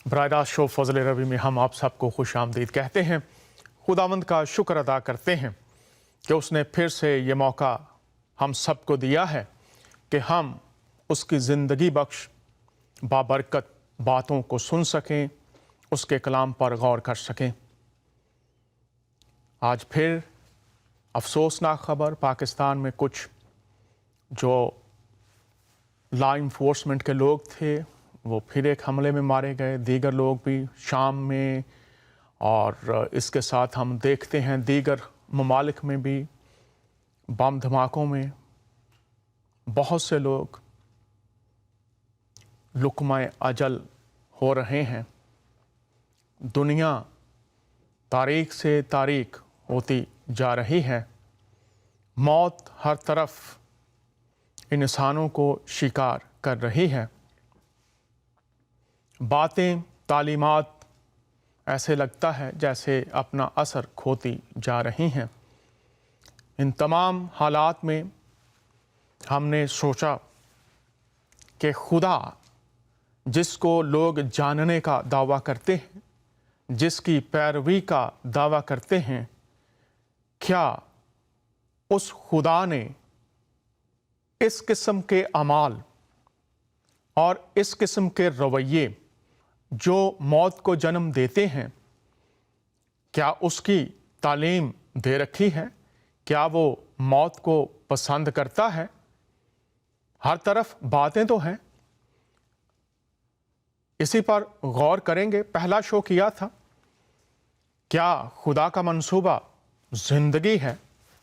براہ راست شو فضل ربی میں ہم آپ سب کو خوش آمدید کہتے ہیں۔ خداوند کا شکر ادا کرتے ہیں کہ اس نے پھر سے یہ موقع ہم سب کو دیا ہے کہ ہم اس کی زندگی بخش بابرکت باتوں کو سن سکیں، اس کے کلام پر غور کر سکیں۔ آج پھر افسوسناک خبر، پاکستان میں کچھ جو لا انفورسمنٹ کے لوگ تھے وہ پھر ایک حملے میں مارے گئے، دیگر لوگ بھی شام میں، اور اس کے ساتھ ہم دیکھتے ہیں دیگر ممالک میں بھی بم دھماکوں میں بہت سے لوگ لقمہ اجل ہو رہے ہیں۔ دنیا تاریک سے تاریک ہوتی جا رہی ہے، موت ہر طرف انسانوں کو شکار کر رہی ہے۔ باتیں، تعلیمات ایسے لگتا ہے جیسے اپنا اثر کھوتی جا رہی ہیں۔ ان تمام حالات میں ہم نے سوچا کہ خدا جس کو لوگ جاننے کا دعویٰ کرتے ہیں، جس کی پیروی کا دعویٰ کرتے ہیں، کیا اس خدا نے اس قسم کے اعمال اور اس قسم کے رویے جو موت کو جنم دیتے ہیں، کیا اس کی تعلیم دے رکھی ہے؟ کیا وہ موت کو پسند کرتا ہے؟ ہر طرف باتیں تو ہیں، اسی پر غور کریں گے۔ پہلا شو کیا تھا کیا خدا کا منصوبہ زندگی ہے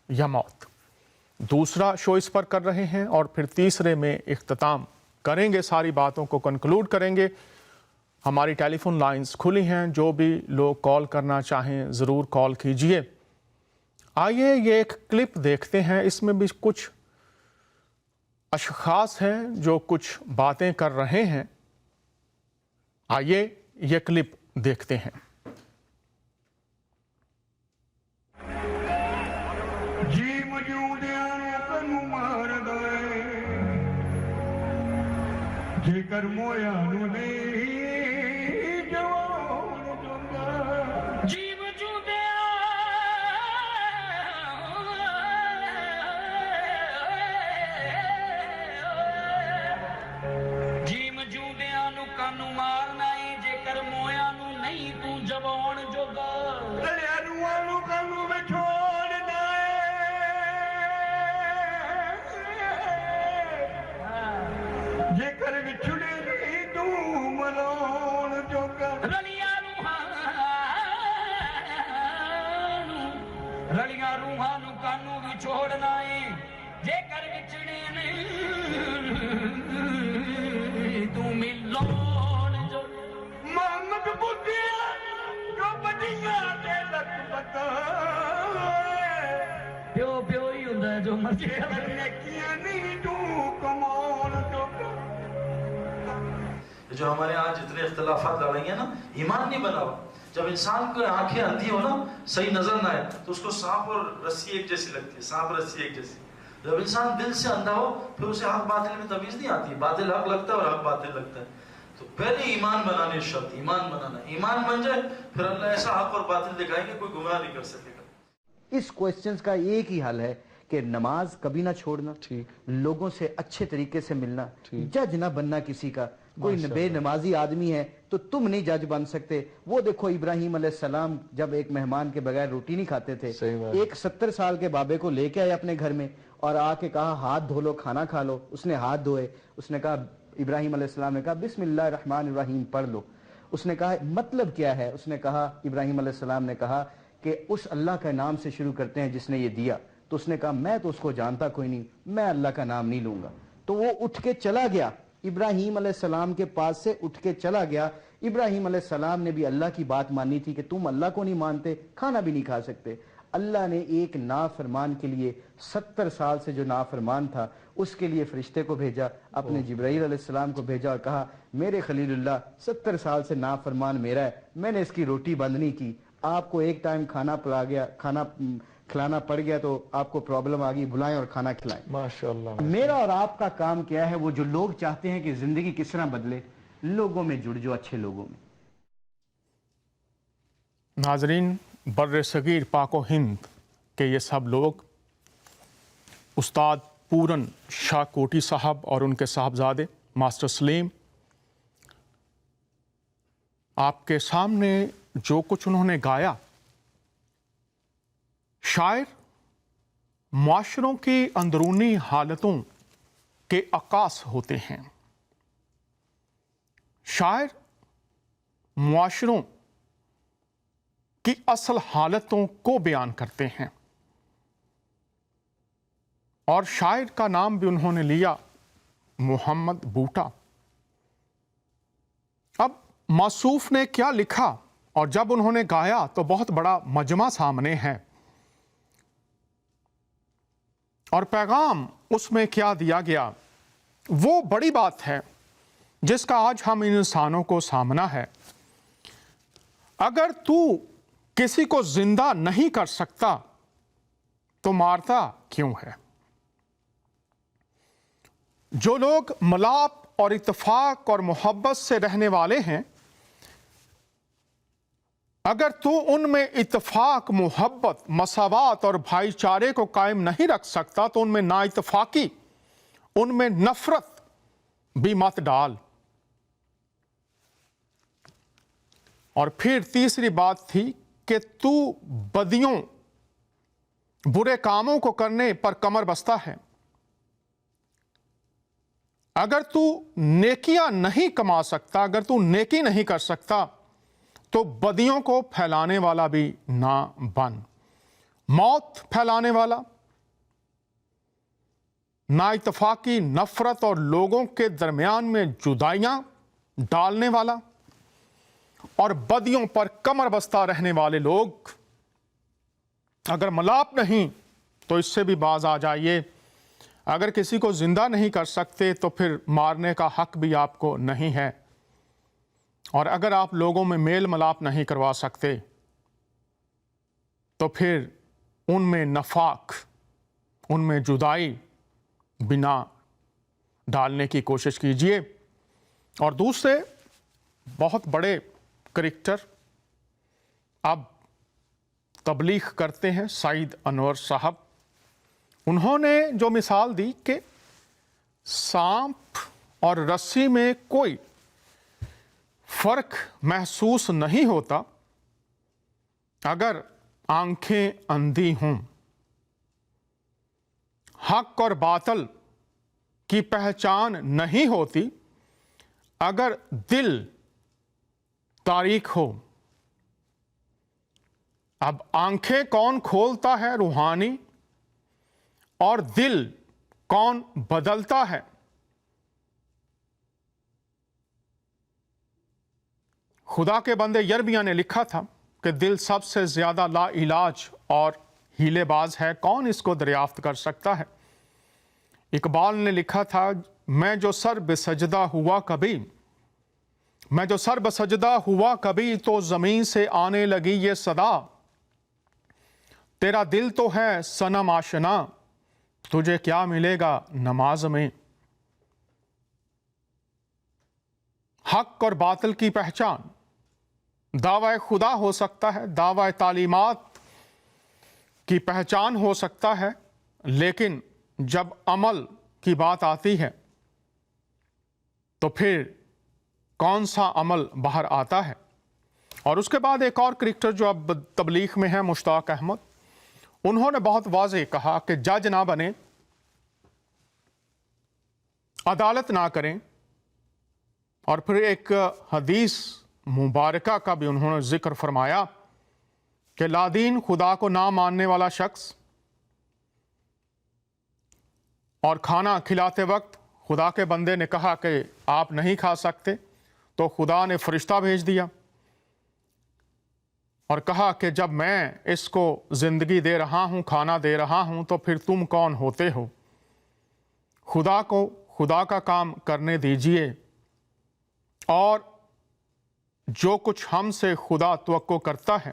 یا موت؟ دوسرا شو اس پر کر رہے ہیں، اور پھر تیسرے میں اختتام کریں گے، ساری باتوں کو کنکلوڈ کریں گے۔ ہماری ٹیلی فون لائنز کھلی ہیں، جو بھی لوگ کال کرنا چاہیں ضرور کال کیجئے۔ آئیے یہ ایک کلپ دیکھتے ہیں، اس میں بھی کچھ اشخاص ہیں جو کچھ باتیں کر رہے ہیں۔ آئیے یہ کلپ دیکھتے ہیں۔ جی موجودیاں کنو مار گئے جے کر مویا نو نہیں جوان جونگا جی موجودیاں نو کنو مارنا جے کر مویا نو نہیں تو جوان جوگا دلیا نو کنو میں چھوڑ جے کر وچھڑے نہیں تو ملون جوگا رلیاں روحاں نو کانو بھی چھوڑنا ہے جے کر وچھڑے نہیں تو ملون جوگا محمد بدھیا جو بدھیا دے لک بتا پیو پیو ہی ہوندہ ہے جو مرضی کرنے کیا نہیں تو کمون جوگا۔ جو ہمارے ہاں جتنے اختلافات لڑ رہی ہیں نا، ایمان نہیں بنا ہوا۔ جب انسان کو آنکھیں اندھی ہو نا، صحیح نظر نہ آئے، تو اس کو سانپ اور رسی ایک جیسی لگتی ہے، سانپ رسی ایک جیسی۔ جب انسان دل سے اندھا ہو پھر اسے حق باطل میں تمیز نہیں آتی، باطل حق لگتا ہے اور حق باطل لگتا ہے۔ تو پہلے ایمان بنانے شرط، ایمان بنانا، ایمان بن جائے پھر اللہ ایسا حق اور باطل دکھائیں گے کوئی گمراہ نہیں کر سکے گا۔ اس کوئسچنز کا ایک ہی حل ہے کہ نماز کبھی نہ چھوڑنا، لوگوں سے اچھے طریقے سے ملنا، جج نہ بننا کسی کا۔ کوئی بے نمازی آدمی ہے تو تم نہیں جج بن سکتے۔ وہ دیکھو ابراہیم علیہ السلام جب ایک مہمان کے بغیر روٹی نہیں کھاتے تھے، ایک 70 سال کے بابے کو لے کے آئے اپنے گھر میں اور آ کے کہا ہاتھ دھو لو، کھانا کھا لو۔ اس نے ہاتھ دھوئے، اس نے کہا، ابراہیم علیہ السلام نے کہا بسم اللہ الرحمن الرحیم پڑھ لو۔ اس نے کہا مطلب کیا ہے؟ اس نے کہا، ابراہیم علیہ السلام نے کہا کہ اس اللہ کے نام سے شروع کرتے ہیں جس نے یہ دیا۔ تو اس نے کہا میں تو اس کو جانتا کوئی نہیں، میں اللہ کا نام نہیں لوں گا۔ تو وہ اٹھ کے چلا گیا، ابراہیم علیہ السلام کے پاس سے اٹھ کے چلا گیا۔ ابراہیم علیہ السلام نے بھی اللہ کی بات مانی تھی کہ تم اللہ کو نہیں مانتے، کھانا بھی نہیں کھا سکتے۔ اللہ نے ایک نافرمان کے لیے 70 سال سے جو نافرمان تھا اس کے لیے فرشتے کو بھیجا، اپنے جبرائیل علیہ السلام کو بھیجا اور کہا میرے خلیل اللہ 70 سال سے نافرمان میرا ہے، میں نے اس کی روٹی بند نہیں کی، آپ کو ایک ٹائم کھانا پلا گیا، کھانا کھلانا پڑ گیا تو آپ کو پرابلم آ گئی، بلائیں اور کھانا کھلائیں۔ ماشاءاللہ۔ میرا اور آپ کا کام کیا ہے؟ وہ جو لوگ چاہتے ہیں کہ زندگی کس طرح بدلے، لوگوں میں جڑ جو، اچھے لوگوں میں، नाजरीन, बर्र सगीर पाक व हिंद के ये सब लोग उस्ताद पूरन शाह कोटी साहब और उनके साहबजादे मास्टर सलीम, आपके सामने जो कुछ उन्होंने गाया, शायर मुआशरों की अंदरूनी हालतों के अक्कास होते हैं। शायर मुआशरों की असल हालतों को बयान करते हैं और शायर का नाम भी उन्होंने लिया मोहम्मद बूटा। अब मासूफ ने क्या लिखा और जब उन्होंने गाया तो बहुत बड़ा मजमा सामने है और पैगाम उसमें क्या दिया गया वो बड़ी बात है जिसका आज हम इंसानों को सामना है। अगर तू किसी को जिंदा नहीं कर सकता तो मारता क्यों है? जो लोग मलाप और इत्तेफाक और मोहब्बत से रहने वाले हैं, अगर तू उनमें इत्तेफाक, मोहब्बत, मसावात और भाईचारे को कायम नहीं रख सकता तो उनमें नाइत्तेफाकी, उनमें नफरत भी मत डाल। और फिर तीसरी बात थी कि तू बदियों, बुरे कामों को करने पर कमर बस्ता है। अगर तू नेकियां नहीं कमा सकता, अगर तू नेकी नहीं कर सकता तो बदियों को फैलाने वाला भी ना बन। मौत फैलाने वाला, नाइत्तेफाकी, नफरत और लोगों के दरमियान में जुदाइयां डालने वाला और बदियों पर कमर बस्ता रहने वाले लोग, अगर मलाप नहीं तो इससे भी बाज आ जाइए। अगर किसी को जिंदा नहीं कर सकते तो फिर मारने का हक भी आपको नहीं है। और अगर आप लोगों में मेल मलाप नहीं करवा सकते तो फिर उनमें नफाक, उनमें जुदाई बिना डालने की कोशिश कीजिए। और दूसरे बहुत बड़े क्रिकेटर अब तबलीग करते हैं, सईद अनवर साहब। उन्होंने जो मिसाल दी कि सांप और रस्सी में कोई फर्क महसूस नहीं होता अगर आंखें अंधी हों। हक और बातल की पहचान नहीं होती अगर दिल तारीख हो। अब आंखें कौन खोलता है? रूहानी। और दिल कौन बदलता है? खुदा के बंदे यरमिया ने लिखा था कि दिल सबसे ज्यादा ला इलाज और हीलेबाज है, कौन इसको दरियाफ्त कर सकता है? इकबाल ने लिखा था, मैं जो सर बेसजदा हुआ कभी, मैं जो सर बेसजदा हुआ कभी तो जमीन से आने लगी ये सदा, तेरा दिल तो है सनम आशना, तुझे क्या मिलेगा नमाज में। हक और बातिल की पहचान दावा खुदा हो सकता है, दावा तालीमात की पहचान हो सकता है, लेकिन जब अमल की बात आती है तो फिर कौन सा अमल बाहर आता है। और उसके बाद एक और क्रिकेटर जो अब तबलीग में है, मुश्ताक अहमद, उन्होंने बहुत वाज़ेह कहा कि जज ना बने, अदालत ना करें। और फिर एक हदीस मुबारका का भी उन्होंने जिक्र फरमाया कि लादीन, खुदा को ना मानने वाला शख्स, और खाना खिलाते वक्त खुदा के बंदे ने कहा कि आप नहीं खा सकते, तो खुदा ने फरिश्ता भेज दिया और कहा कि जब मैं इसको ज़िंदगी दे रहा हूँ, खाना दे रहा हूँ, तो फिर तुम कौन होते हो? खुदा को खुदा का काम करने दीजिए और जो कुछ हमसे खुदा तवक्को करता है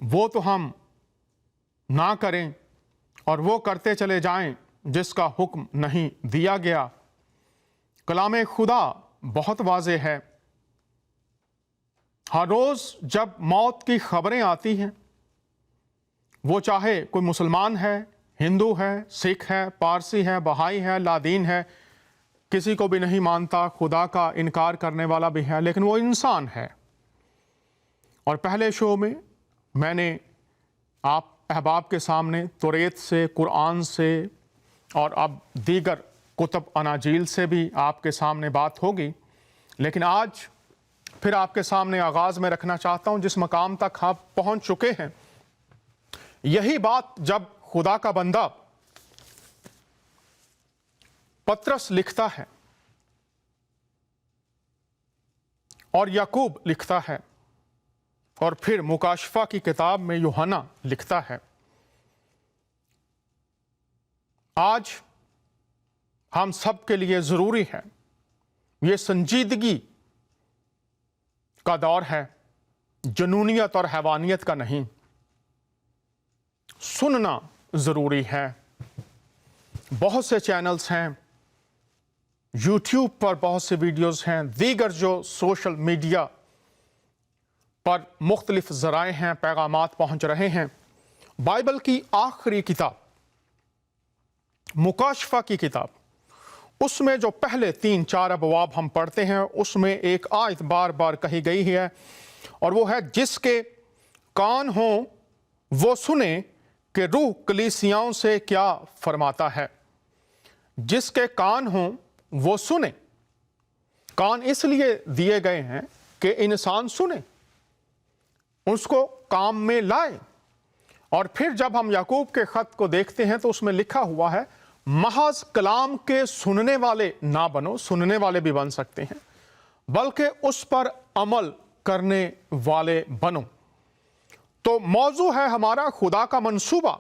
वो तो हम ना करें और वो करते चले जाएं जिसका हुक्म नहीं दिया गया। कलाम खुदा बहुत वाज़ेह है, ہر روز جب موت کی خبریں آتی ہیں، وہ چاہے کوئی مسلمان ہے، ہندو ہے، سکھ ہے، پارسی ہے، بہائی ہے، لادین ہے، کسی کو بھی نہیں مانتا، خدا کا انکار کرنے والا بھی ہے، لیکن وہ انسان ہے۔ اور پہلے شو میں نے آپ احباب کے سامنے توریت سے، قرآن سے اور اب دیگر کتب اناجیل سے بھی آپ کے سامنے بات ہوگی، لیکن آج پھر آپ کے سامنے آغاز میں رکھنا چاہتا ہوں جس مقام تک آپ پہنچ چکے ہیں۔ یہی بات جب خدا کا بندہ پطرس لکھتا ہے اور یعقوب لکھتا ہے اور پھر مکاشفہ کی کتاب میں یوحنا لکھتا ہے، آج ہم سب کے لیے ضروری ہے، یہ سنجیدگی کا دور ہے، جنونیت اور حیوانیت کا نہیں۔ سننا ضروری ہے۔ بہت سے چینلز ہیں، یوٹیوب پر بہت سے ویڈیوز ہیں، دیگر جو سوشل میڈیا پر مختلف ذرائع ہیں، پیغامات پہنچ رہے ہیں۔ بائبل کی آخری کتاب، مکاشفہ کی کتاب، اس میں جو پہلے 3-4 ابواب ہم پڑھتے ہیں، اس میں ایک آیت بار بار کہی گئی ہے، اور وہ ہے جس کے کان ہوں وہ سنے کہ روح کلیسیاؤں سے کیا فرماتا ہے۔ جس کے کان ہوں وہ سنے۔ کان اس لیے دیے گئے ہیں کہ انسان سنے، اس کو کام میں لائے۔ اور پھر جب ہم یعقوب کے خط کو دیکھتے ہیں تو اس میں لکھا ہوا ہے محض کلام کے سننے والے نہ بنو، سننے والے بھی بن سکتے ہیں، بلکہ اس پر عمل کرنے والے بنو۔ تو موضوع ہے ہمارا خدا کا منصوبہ،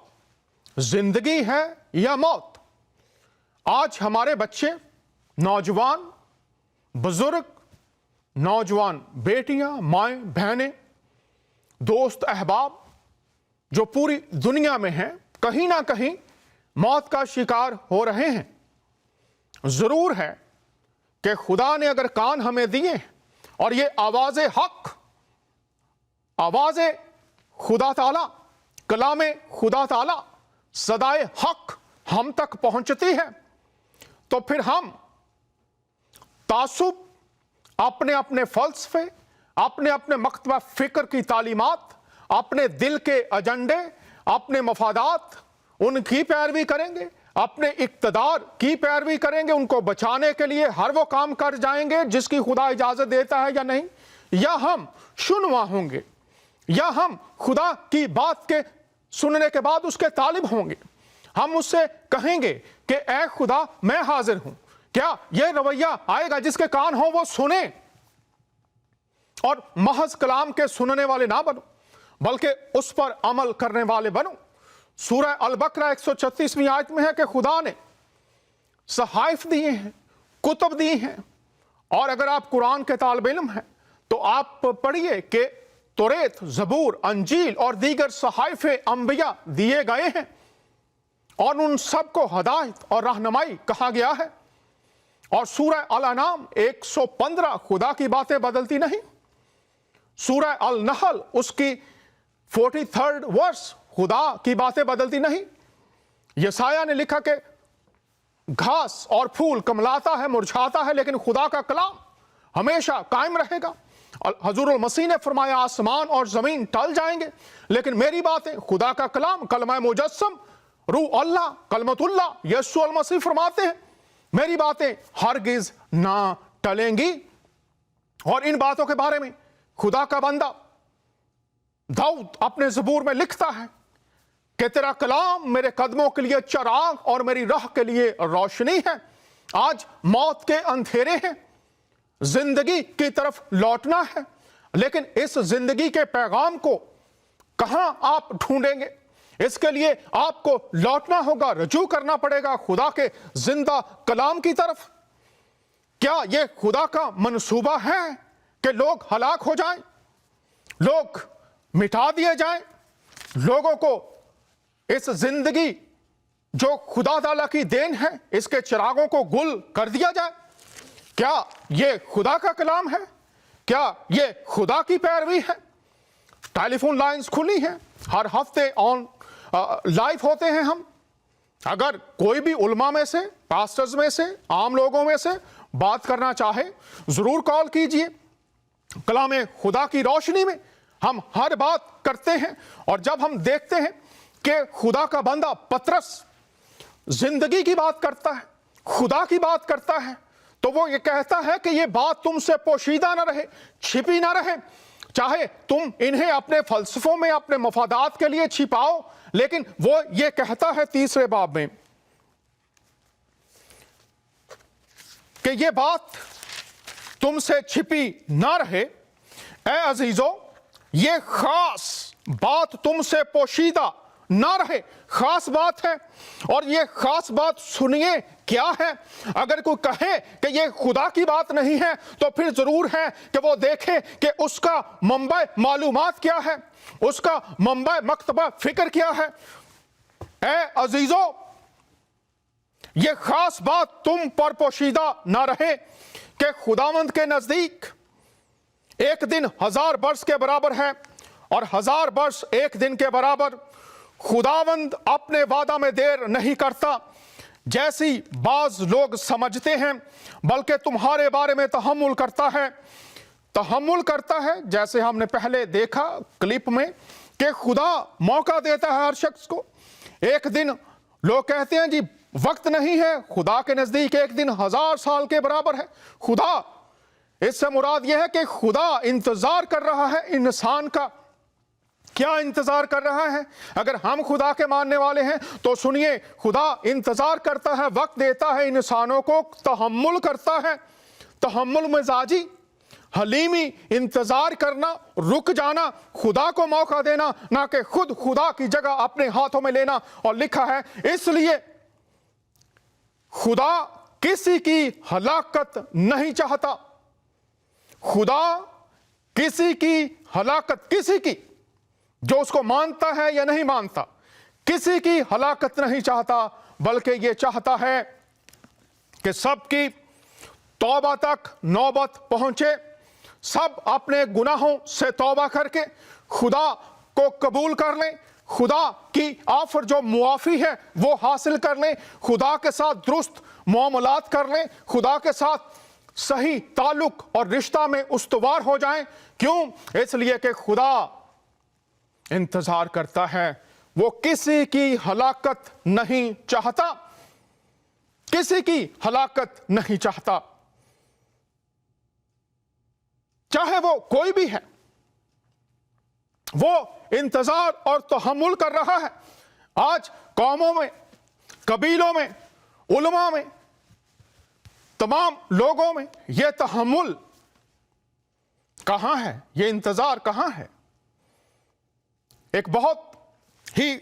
زندگی ہے یا موت۔ آج ہمارے بچے، نوجوان، بزرگ، نوجوان بیٹیاں، مائیں، بہنیں، دوست، احباب جو پوری دنیا میں ہیں، کہیں نہ کہیں موت کا شکار ہو رہے ہیں۔ ضرور ہے کہ خدا نے اگر کان ہمیں دیے اور یہ آواز حق، آواز خدا تعالی، کلام خدا تعالی، صدائے حق ہم تک پہنچتی ہے، تو پھر ہم تعصب، اپنے اپنے فلسفے، اپنے اپنے مکتبہ فکر کی تعلیمات، اپنے دل کے ایجنڈے، اپنے مفادات، ان کی پیروی کریں گے، اپنے اقتدار کی پیروی کریں گے، ان کو بچانے کے لیے ہر وہ کام کر جائیں گے جس کی خدا اجازت دیتا ہے یا نہیں، یا ہم شنوا ہوں گے، یا ہم خدا کی بات کے سننے کے بعد اس کے طالب ہوں گے۔ ہم اس سے کہیں گے کہ اے خدا میں حاضر ہوں۔ کیا یہ رویہ آئے گا؟ جس کے کان ہوں وہ سنیں، اور محض کلام کے سننے والے نہ بنو بلکہ اس پر عمل کرنے والے بنو۔ سورہ البقرہ 136ویں آیت میں ہے کہ خدا نے صحائف دیے ہیں، کتب دی ہیں، اور اگر آپ قرآن کے طالب علم ہیں تو آپ پڑھیے کہ توریت، زبور، انجیل اور دیگر صحائف انبیاء دیے گئے ہیں، اور ان سب کو ہدایت اور رہنمائی کہا گیا ہے۔ اور سورہ الانعام 115 خدا کی باتیں بدلتی نہیں۔ سورہ النحل اس کی 43rd ورس خدا کی باتیں بدلتی نہیں۔ یسایہ نے لکھا کہ گھاس اور پھول کملاتا ہے، مرجھاتا ہے، لیکن خدا کا کلام ہمیشہ قائم رہے گا۔ حضور المسیح نے فرمایا آسمان اور زمین ٹل جائیں گے لیکن میری باتیں، خدا کا کلام، کلمہ مجسم، روح اللہ، کلمت اللہ، یسوع المسیح فرماتے ہیں میری باتیں ہرگز نہ ٹلیں گی۔ اور ان باتوں کے بارے میں خدا کا بندہ داؤد اپنے زبور میں لکھتا ہے کہ تیرا کلام میرے قدموں کے لیے چراغ اور میری راہ کے لیے روشنی ہے۔ آج موت کے اندھیرے ہیں، زندگی کی طرف لوٹنا ہے، لیکن اس زندگی کے پیغام کو کہاں آپ ڈھونڈیں گے؟ اس کے لیے آپ کو لوٹنا ہوگا، رجوع کرنا پڑے گا خدا کے زندہ کلام کی طرف۔ کیا یہ خدا کا منصوبہ ہے کہ لوگ ہلاک ہو جائیں، لوگ مٹا دیے جائیں، لوگوں کو اس زندگی جو خدا تعالیٰ کی دین ہے اس کے چراغوں کو گل کر دیا جائے؟ کیا یہ خدا کا کلام ہے؟ کیا یہ خدا کی پیروی ہے؟ ٹیلی فون لائنز کھلی ہیں، ہر ہفتے آن لائیو ہوتے ہیں ہم. اگر کوئی بھی علماء میں سے، پاسٹرز میں سے، عام لوگوں میں سے بات کرنا چاہے ضرور کال کیجئے. کلام خدا کی روشنی میں ہم ہر بات کرتے ہیں. اور جب ہم دیکھتے ہیں کہ خدا کا بندہ پطرس زندگی کی بات کرتا ہے، خدا کی بات کرتا ہے، تو وہ یہ کہتا ہے کہ یہ بات تم سے پوشیدہ نہ رہے، چھپی نہ رہے. چاہے تم انہیں اپنے فلسفوں میں، اپنے مفادات کے لیے چھپاؤ، لیکن وہ یہ کہتا ہے 3 باب میں کہ یہ بات تم سے چھپی نہ رہے. اے عزیزو، یہ خاص بات تم سے پوشیدہ نہ رہے، خاص بات ہے. اور یہ خاص بات سنیے کیا ہے. اگر کوئی کہے کہ یہ خدا کی بات نہیں ہے تو پھر ضرور ہے کہ وہ دیکھے کہ اس کا منبع معلومات کیا ہے، اس کا منبع مکتبہ فکر کیا ہے. اے عزیزو، یہ خاص بات تم پر پوشیدہ نہ رہے کہ خداوند کے نزدیک ایک دن 1000 برس کے برابر ہے اور 1000 برس ایک دن کے برابر. خداوند اپنے وعدہ میں دیر نہیں کرتا جیسی بعض لوگ سمجھتے ہیں، بلکہ تمہارے بارے میں تحمل کرتا ہے جیسے ہم نے پہلے دیکھا کلپ میں کہ خدا موقع دیتا ہے ہر شخص کو. ایک دن لوگ کہتے ہیں جی وقت نہیں ہے، خدا کے نزدیک ایک دن 1000 سال کے برابر ہے. خدا، اس سے مراد یہ ہے کہ خدا انتظار کر رہا ہے انسان کا. کیا انتظار کر رہا ہے؟ اگر ہم خدا کے ماننے والے ہیں تو سنیے، خدا انتظار کرتا ہے، وقت دیتا ہے انسانوں کو، تحمل کرتا ہے. تحمل مزاجی، حلیمی، انتظار کرنا، رک جانا، خدا کو موقع دینا، نہ کہ خود خدا کی جگہ اپنے ہاتھوں میں لینا. اور لکھا ہے اس لیے خدا کسی کی ہلاکت نہیں چاہتا. خدا کسی کی ہلاکت، کسی کی جو اس کو مانتا ہے یا نہیں مانتا، کسی کی ہلاکت نہیں چاہتا، بلکہ یہ چاہتا ہے کہ سب کی توبہ تک نوبت پہنچے، سب اپنے گناہوں سے توبہ کر کے خدا کو قبول کر لیں، خدا کی آفر جو معافی ہے وہ حاصل کر لیں، خدا کے ساتھ درست معاملات کر لیں، خدا کے ساتھ صحیح تعلق اور رشتہ میں استوار ہو جائیں. کیوں؟ اس لیے کہ خدا انتظار کرتا ہے، وہ کسی کی ہلاکت نہیں چاہتا، کسی کی ہلاکت نہیں چاہتا، چاہے وہ کوئی بھی ہے. وہ انتظار اور تحمل کر رہا ہے. آج قوموں میں، قبیلوں میں، علماء میں، تمام لوگوں میں یہ تحمل کہاں ہے؟ یہ انتظار کہاں ہے؟ ایک بہت ہی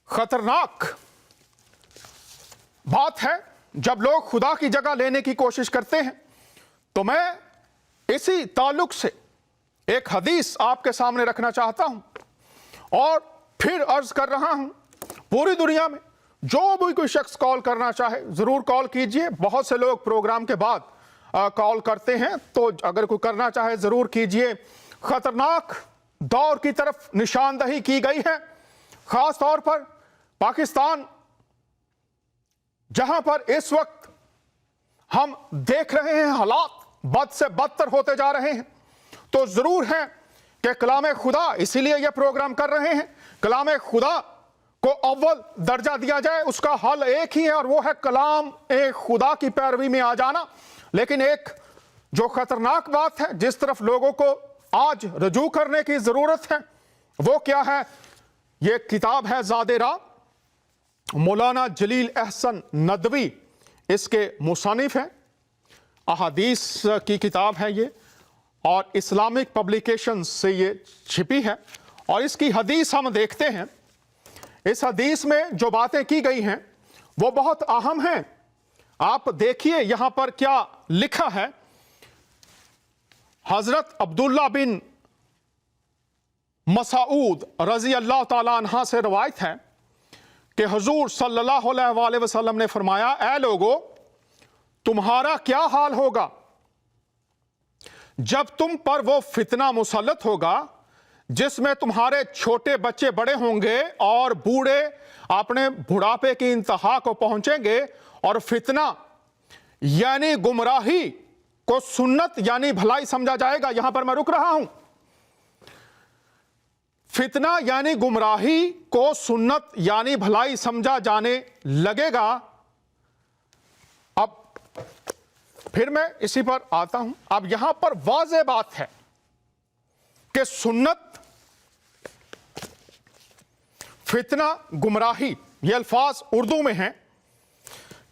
خطرناک بات ہے جب لوگ خدا کی جگہ لینے کی کوشش کرتے ہیں. تو میں اسی تعلق سے ایک حدیث آپ کے سامنے رکھنا چاہتا ہوں اور پھر عرض کر رہا ہوں، پوری دنیا میں جو بھی کوئی شخص کال کرنا چاہے ضرور کال کیجئے. بہت سے لوگ پروگرام کے بعد کال کرتے ہیں، تو اگر کوئی کرنا چاہے ضرور کیجئے. خطرناک دور کی طرف نشاندہی کی گئی ہے، خاص طور پر پاکستان، جہاں پر اس وقت ہم دیکھ رہے ہیں حالات بد سے بدتر ہوتے جا رہے ہیں. تو ضرور ہے کہ کلام خدا، اسی لیے یہ پروگرام کر رہے ہیں، کلام خدا کو اول درجہ دیا جائے. اس کا حل ایک ہی ہے اور وہ ہے کلام خدا کی پیروی میں آ جانا. لیکن ایک جو خطرناک بات ہے جس طرف لوگوں کو آج رجوع کرنے کی ضرورت ہے، وہ کیا ہے؟ یہ کتاب ہے زاد راہ، مولانا جلیل احسن ندوی اس کے مصنف ہیں. احادیث کی کتاب ہے یہ، اور اسلامک پبلیکیشن سے یہ چھپی ہے. اور اس کی حدیث ہم دیکھتے ہیں، اس حدیث میں جو باتیں کی گئی ہیں وہ بہت اہم ہیں. آپ دیکھیے یہاں پر کیا لکھا ہے. حضرت عبداللہ بن مسعود رضی اللہ تعالیٰ عنہ سے روایت ہے کہ حضور صلی اللہ علیہ وآلہ وسلم نے فرمایا، اے لوگو، تمہارا کیا حال ہوگا जब तुम पर वो फितना मुसल्लत होगा जिसमें तुम्हारे छोटे बच्चे बड़े होंगे और बूढ़े अपने बुढ़ापे की इंतहा को पहुंचेंगे, और फितना यानी गुमराही को सुन्नत यानी भलाई समझा जाएगा। यहां पर मैं रुक रहा हूं। फितना यानी गुमराही को सुन्नत यानी भलाई समझा जाने लगेगा। अब फिर मैं इसी पर आता हूं। अब यहां पर वाज़ेह बात है कि सुन्नत, फितना, गुमराही, ये अल्फाज उर्दू में हैं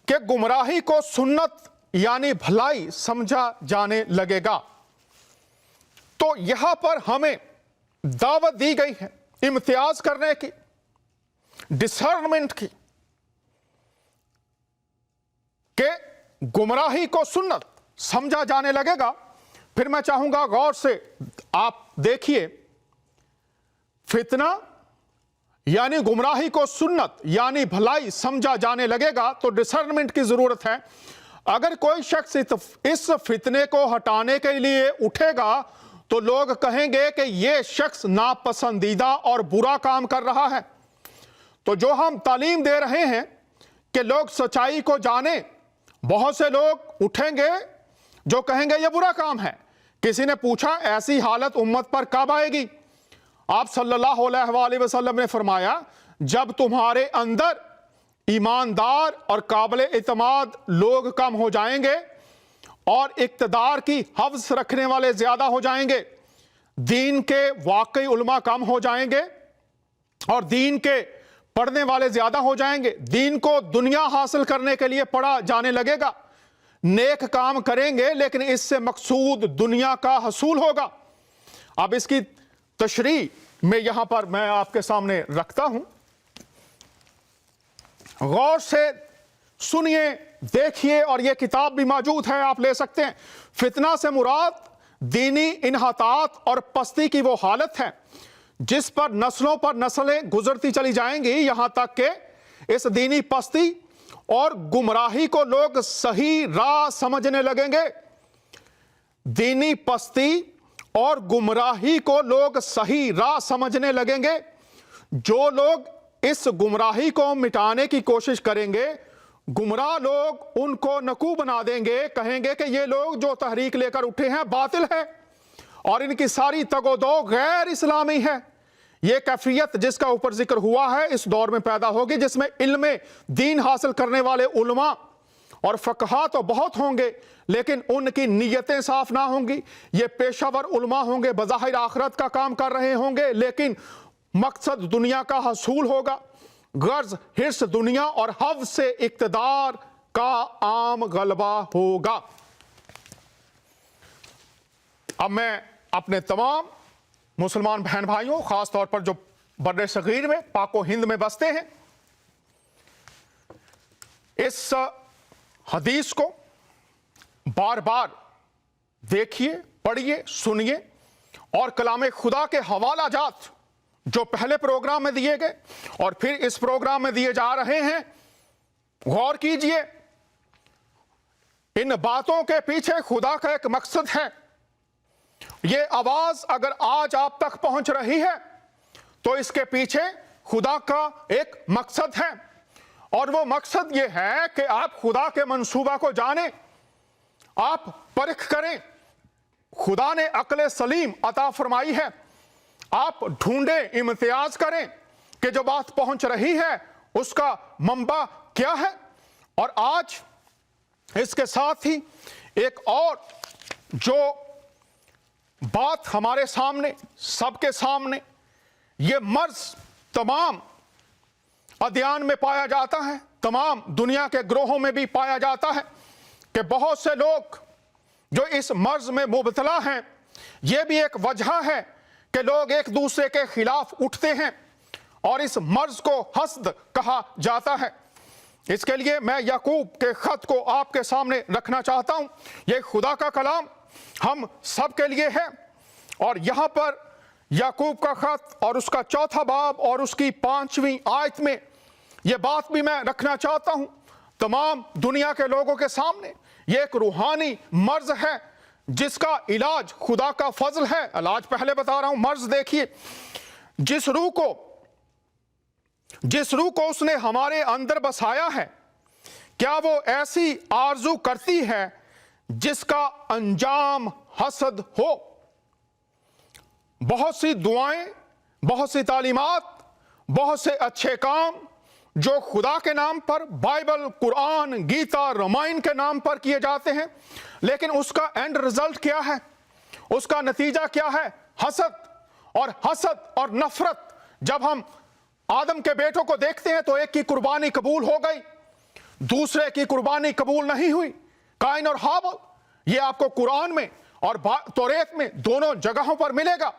कि गुमराही को सुन्नत यानी भलाई समझा जाने लगेगा। तो यहां पर हमें दावत दी गई है इम्तियाज करने की, डिसर्नमेंट की, कि गुमराही को सुन्नत समझा जाने लगेगा। फिर मैं चाहूंगा गौर से आप देखिए, फितना यानी गुमराही को सुन्नत यानी भलाई समझा जाने लगेगा, तो डिसर्नमेंट की जरूरत है। अगर कोई शख्स इस फितने को हटाने के लिए उठेगा तो लोग कहेंगे कि यह शख्स नापसंदीदा और बुरा काम कर रहा है। तो जो हम तालीम दे रहे हैं कि लोग सच्चाई को जाने, बहुत से लोग उठेंगे जो कहेंगे यह बुरा काम है। किसी ने पूछा ऐसी हालत उम्मत पर कब आएगी? आप सल्लल्लाहु अलैहि वसल्लम ने फरमाया, जब तुम्हारे अंदर ईमानदार और काबिल एतमाद लोग कम हो जाएंगे और इक्तदार की हव्स रखने वाले ज्यादा हो जाएंगे, दीन के वाकई उलमा कम हो जाएंगे और दीन के पढ़ने वाले ज्यादा हो जाएंगे, दीन को दुनिया हासिल करने के लिए पढ़ा जाने लगेगा, नेक काम करेंगे लेकिन इससे मकसूद दुनिया का हसूल होगा। अब इसकी तशरीह में यहां पर मैं आपके सामने रखता हूं, गौर से सुनिए, देखिए, और यह किताब भी मौजूद है, आप ले सकते हैं। फितना से मुराद दीनी इन्हतात और पस्ती की वो हालत है जिस पर नस्लों पर नस्लें गुजरती चली जाएंगी, यहां तक कि इस दीनी पस्ती और गुमराही को लोग सही राह समझने लगेंगे। दीनी पस्ती और गुमराही को लोग सही राह समझने लगेंगे। जो लोग इस गुमराही को मिटाने की कोशिश करेंगे, गुमराह लोग उनको नकू बना देंगे, कहेंगे कि ये लोग जो तहरीक लेकर उठे हैं बातिल है और इनकी सारी तगोदो गैर इस्लामी है। ये कैफियत जिसका ऊपर जिक्र हुआ है इस दौर में पैदा होगी जिसमें इल्म दीन हासिल करने वाले उलमा और फकहा तो बहुत होंगे लेकिन उनकी नीयतें साफ ना होंगी। ये पेशावर उलमा होंगे, बज़ाहिर आखिरत का काम कर रहे होंगे लेकिन मकसद दुनिया का हसूल होगा। गर्ज हिर्स दुनिया और हव से इक्तदार का आम गलबा होगा। अब मैं अपने तमाम मुसलमान बहन भाइयों, खास तौर पर जो बर्रे सगीर में पाको हिंद में बसते हैं, इस हदीस को बार बार देखिए, पढ़िए, सुनिए और कलाम खुदा के हवाला जात जो पहले प्रोग्राम में दिए गए और फिर इस प्रोग्राम में दिए जा रहे हैं, गौर कीजिए। इन बातों के पीछे खुदा का एक मकसद है। ये आवाज अगर आज आप तक पहुंच रही है तो इसके पीछे खुदा का एक मकसद है और वो मकसद ये है कि आप खुदा के मंसूबा को जानें, आप परख करें। खुदा ने अक्ल सलीम अता फरमाई है, आप ढूंढें, इम्तियाज करें कि जो बात पहुंच रही है उसका मंबा क्या है। और आज इसके साथ ही एक और जो बात हमारे सामने, सबके सामने, ये मर्ज तमाम अध्ययन में पाया जाता है, तमाम दुनिया के ग्रोहों में भी पाया जाता है कि बहुत से लोग जो इस मर्ज में मुबतला हैं, ये भी एक वजह है कि लोग एक दूसरे के खिलाफ उठते हैं और इस मर्ज को हस्द कहा जाता है। इसके लिए मैं याकूब के खत को आपके सामने रखना चाहता हूं। यह खुदा का कलाम हम सब के लिए है और यहां पर याकूब का खत और उसका चौथा बाब और उसकी 5वीं आयत में यह बात भी मैं रखना चाहता हूं तमाम दुनिया के लोगों के सामने। यह एक रूहानी मर्ज है جس کا علاج خدا کا فضل ہے. علاج پہلے بتا رہا ہوں. مرض دیکھیے, جس روح کو اس نے ہمارے اندر بسایا ہے, کیا وہ ایسی آرزو کرتی ہے جس کا انجام حسد ہو؟ بہت سی دعائیں, بہت سی تعلیمات, بہت سے اچھے کام جو خدا کے نام پر, بائبل, قرآن, گیتا, رامائن کے نام پر کیے جاتے ہیں, لیکن اس کا اینڈ رزلٹ کیا ہے؟ اس کا نتیجہ کیا ہے؟ حسد. اور حسد اور نفرت. جب ہم آدم کے بیٹوں کو دیکھتے ہیں تو ایک کی قربانی قبول ہو گئی, دوسرے کی قربانی قبول نہیں ہوئی. قائن اور ہابل, یہ آپ کو قرآن میں اور توریت میں دونوں جگہوں پر ملے گا.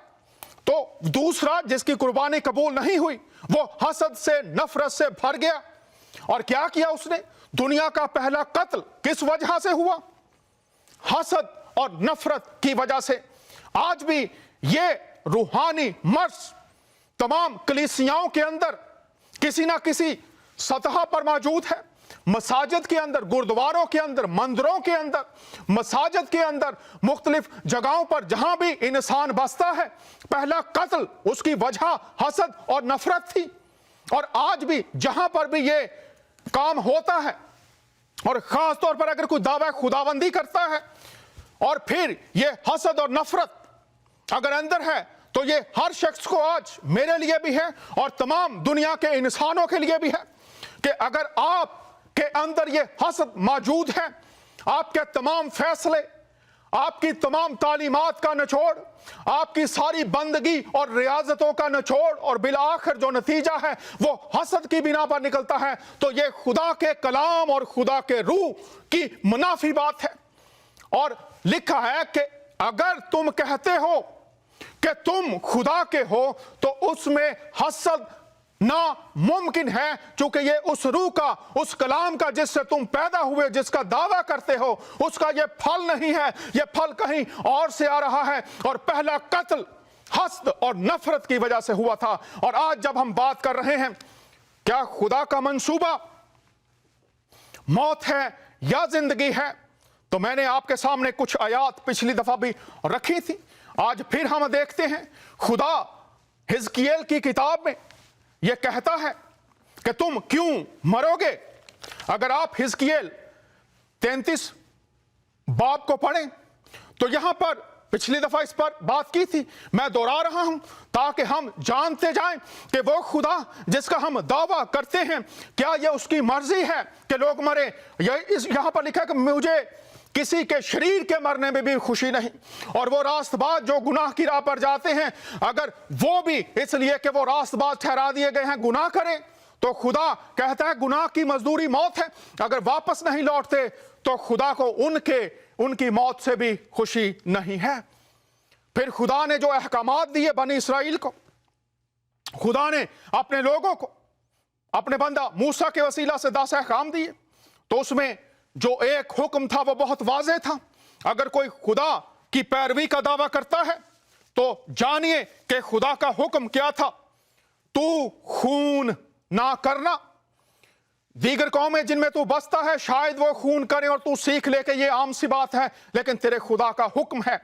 تو دوسرا جس کی قربانی قبول نہیں ہوئی وہ حسد سے, نفرت سے بھر گیا. اور کیا کیا اس نے؟ دنیا کا پہلا قتل کس وجہ سے ہوا؟ حسد اور نفرت کی وجہ سے. آج بھی یہ روحانی مرض تمام کلیسیاؤں کے اندر کسی نہ کسی سطح پر موجود ہے. مساجد کے اندر, گردواروں کے اندر, مندروں کے اندر, مساجد کے اندر, مختلف جگہوں پر جہاں بھی انسان بستا ہے, پہلا قتل اس کی وجہ حسد اور نفرت تھی. اور آج بھی جہاں پر بھی یہ کام ہوتا ہے, اور خاص طور پر اگر کوئی دعویٰ خداوندی کرتا ہے اور پھر یہ حسد اور نفرت اگر اندر ہے, تو یہ ہر شخص کو آج, میرے لیے بھی ہے اور تمام دنیا کے انسانوں کے لیے بھی ہے, کہ اگر آپ کے اندر یہ حسد موجود ہے, آپ کے تمام فیصلے, آپ کی تمام تعلیمات کا نچوڑ, آپ کی ساری بندگی اور ریاضتوں کا نچوڑ اور بالآخر جو نتیجہ ہے وہ حسد کی بنا پر نکلتا ہے, تو یہ خدا کے کلام اور خدا کے روح کی منافی بات ہے. اور لکھا ہے کہ اگر تم کہتے ہو کہ تم خدا کے ہو تو اس میں حسد ناممکن ہے, چونکہ یہ اس روح کا, اس کلام کا جس سے تم پیدا ہوئے, جس کا دعویٰ کرتے ہو, اس کا یہ پھل نہیں ہے, یہ پھل کہیں اور سے آ رہا ہے. اور پہلا قتل حسد اور نفرت کی وجہ سے ہوا تھا. اور آج جب ہم بات کر رہے ہیں کیا خدا کا منصوبہ موت ہے یا زندگی ہے, تو میں نے آپ کے سامنے کچھ آیات پچھلی دفعہ بھی رکھی تھی. آج پھر ہم دیکھتے ہیں خدا حزقیل کی کتاب میں یہ کہتا ہے کہ تم کیوں مرو گے. اگر آپ حزقیل 33 باب کو پڑھیں تو یہاں پر پچھلی دفعہ اس پر بات کی تھی, میں دوہرا رہا ہوں تاکہ ہم جانتے جائیں کہ وہ خدا جس کا ہم دعویٰ کرتے ہیں, کیا یہ اس کی مرضی ہے کہ لوگ مرے. یہاں پر لکھا ہے کہ مجھے کسی کے شریر کے مرنے میں بھی خوشی نہیں, اور وہ راست باز جو گناہ کی راہ پر جاتے ہیں, اگر وہ بھی اس لیے کہ وہ راست باز ٹھہرا دیے گئے ہیں گناہ کریں, تو خدا کہتا ہے گناہ کی مزدوری موت ہے. اگر واپس نہیں لوٹتے تو خدا کو ان کی موت سے بھی خوشی نہیں ہے. پھر خدا نے جو احکامات دیے بنی اسرائیل کو, خدا نے اپنے لوگوں کو اپنے بندہ موسیٰ کے وسیلہ سے 10 احکام دیے, تو اس میں جو ایک حکم تھا وہ بہت واضح تھا. اگر کوئی خدا کی پیروی کا دعویٰ کرتا ہے تو جانیے کہ خدا کا حکم کیا تھا, تو خون نہ کرنا. دیگر قومیں جن میں تو بستا ہے شاید وہ خون کریں اور تو سیکھ لے کہ یہ عام سی بات ہے, لیکن تیرے خدا کا حکم ہے,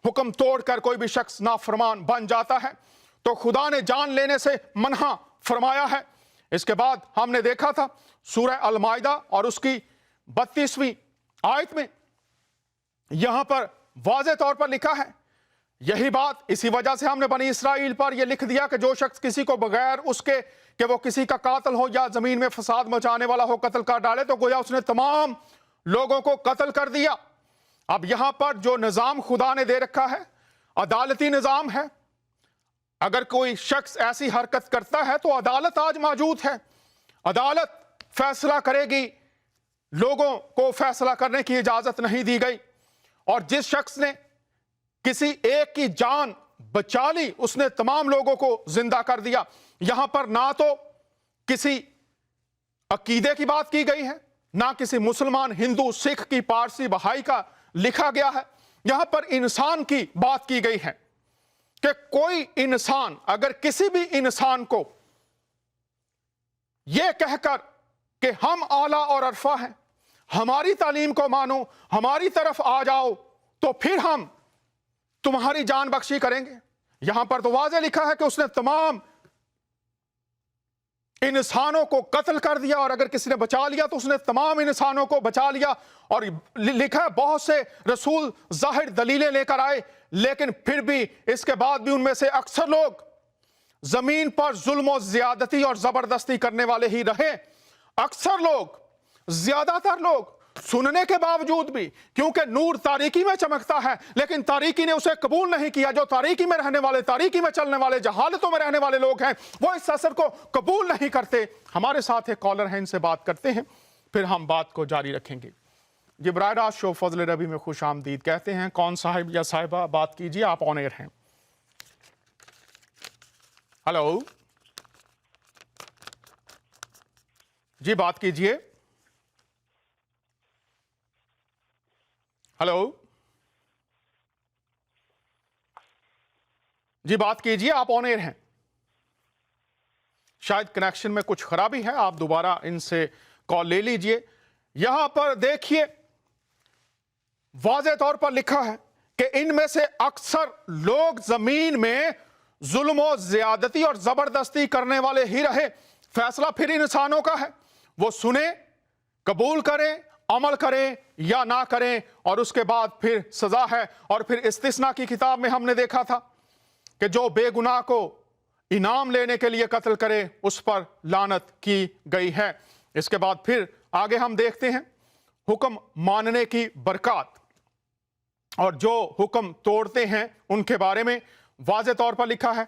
حکم توڑ کر کوئی بھی شخص نافرمان بن جاتا ہے, تو خدا نے جان لینے سے منع فرمایا ہے. اس کے بعد ہم نے دیکھا تھا سورہ المائدہ اور اس کی 32ویں آیت میں یہاں پر واضح طور پر لکھا ہے یہی بات. اسی وجہ سے ہم نے بنی اسرائیل پر یہ لکھ دیا کہ جو شخص کسی کو بغیر اس کے کہ وہ کسی کا قاتل ہو یا زمین میں فساد مچانے والا ہو قتل کر ڈالے, تو گویا اس نے تمام لوگوں کو قتل کر دیا. اب یہاں پر جو نظام خدا نے دے رکھا ہے عدالتی نظام ہے. اگر کوئی شخص ایسی حرکت کرتا ہے تو عدالت آج موجود ہے, عدالت فیصلہ کرے گی, لوگوں کو فیصلہ کرنے کی اجازت نہیں دی گئی. اور جس شخص نے کسی ایک کی جان بچا لی اس نے تمام لوگوں کو زندہ کر دیا. یہاں پر نہ تو کسی عقیدے کی بات کی گئی ہے, نہ کسی مسلمان, ہندو, سکھ کی, پارسی, بہائی کا لکھا گیا ہے. یہاں پر انسان کی بات کی گئی ہے کہ کوئی انسان اگر کسی بھی انسان کو یہ کہہ کر کہ ہم اعلیٰ اور عرفہ ہیں, ہماری تعلیم کو مانو, ہماری طرف آ جاؤ, तो फिर हम तुम्हारी जान बख्शी करेंगे। यहां पर तो वाज़ेह लिखा है कि उसने तमाम इंसानों को कत्ल कर दिया, और अगर किसी ने बचा लिया तो उसने तमाम इंसानों को बचा लिया। और लिखा है बहुत से रसूल जाहिर दलीलें लेकर आए, लेकिन फिर भी इसके बाद भी उनमें से अक्सर लोग जमीन पर जुल्म और ज्यादती और जबरदस्ती करने वाले ही रहे। अक्सर लोग, ज्यादातर लोग सुनने के बावजूद भी, क्योंकि नूर तारीकी में चमकता है, लेकिन तारीकी ने उसे कबूल नहीं किया। जो तारीकी में रहने वाले, तारीकी में चलने वाले, जहालतों में रहने वाले लोग हैं, वो इस असर को कबूल नहीं करते। हमारे साथ एक कॉलर हैं, इनसे बात करते हैं, फिर हम बात को जारी रखेंगे। ये बराह रास्त शो फजल रबी में खुश आमदीद कहते हैं। कौन साहिब या साहिबा, बात कीजिए, आप ऑन एयर हैं। हेलो जी, बात कीजिए। हेलो जी, बात कीजिए, आप ऑन एयर हैं। शायद कनेक्शन में कुछ खराबी है, आप दोबारा इनसे कॉल ले लीजिए। यहां पर देखिए वाज़ेह तौर पर लिखा है कि इनमें से अक्सर लोग जमीन में जुल्म और ज्यादती और जबरदस्ती करने वाले ही रहे। फैसला फिर इंसानों का है, वो सुने, कबूल करें, अमल करें या ना करें, और उसके बाद फिर सजा है। और फिर इस्तिस्ना की किताब में हमने देखा था कि जो बेगुनाह को इनाम लेने के लिए कत्ल करे उस पर लानत की गई है। इसके बाद फिर आगे हम देखते हैं हुक्म मानने की बरकत, और जो हुक्म तोड़ते हैं उनके बारे में वाज़ेह तौर पर लिखा है।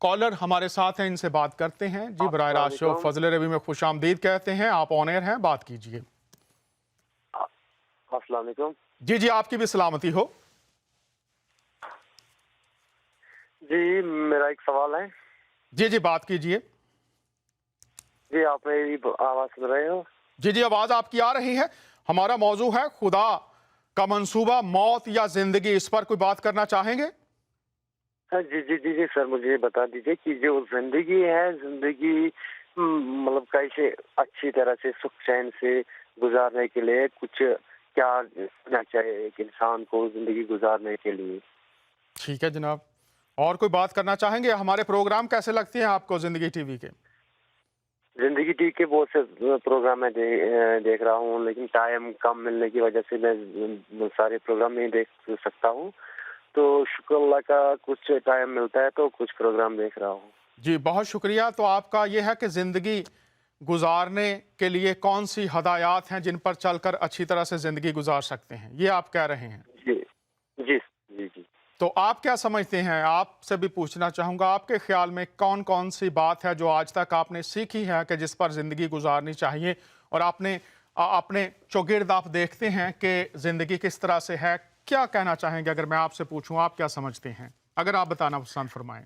कॉलर हमारे साथ हैं, इनसे बात करते हैं। जी, बराह रास्त शो फजल रबी में खुश आमदीद कहते हैं, आप ऑन एयर हैं, बात कीजिए। अस्सलाम वालेकुम। जी जी, आपकी भी सलामती हो। जी, मेरा एक सवाल है। जी जी, बात कीजिए। जी, आप मेरी आवाज सुन रहे हो? जी जी, आवाज आपकी आ रही है। हमारा मौजू है खुदा का मंसूबा, मौत या जिंदगी। इस पर कोई बात करना चाहेंगे? जी जी जी जी सर, मुझे बता दीजिए कि जो जिंदगी है, जिंदगी मतलब कैसे अच्छी तरह से सुख चैन से गुजारने के लिए कुछ क्या करना चाहिए एक इंसान को जिंदगी गुजारने के लिए? ठीक है जनाब, और कोई बात करना चाहेंगे? हमारे प्रोग्राम कैसे लगते हैं आपको जिंदगी टीवी के? जिंदगी टी के बहुत से प्रोग्राम मैं देख रहा हूँ, लेकिन टाइम कम मिलने की वजह से मैं सारे प्रोग्राम नहीं देख सकता हूँ। तो शुक्र अल्लाह का कुछ टाइम मिलता है तो कुछ प्रोग्राम देख रहा हूँ। जी, बहुत शुक्रिया। तो आपका ये है कि ज़िंदगी गुजारने के लिए कौन सी हदायत हैं जिन पर चलकर अच्छी तरह से ज़िंदगी गुजार सकते हैं, ये आप कह रहे हैं? जी जी जी जी। तो आप क्या समझते हैं? आपसे भी पूछना चाहूँगा, आपके ख्याल में कौन कौन सी बात है जो आज तक आपने सीखी है कि जिस पर ज़िंदगी गुजारनी चाहिए, और आपने अपने चौगिर्द आप देखते हैं कि ज़िंदगी किस तरह से है? क्या कहना चाहेंगे अगर मैं आपसे पूछूं, आप क्या समझते हैं? अगर आप बताना पसंद फरमाएं।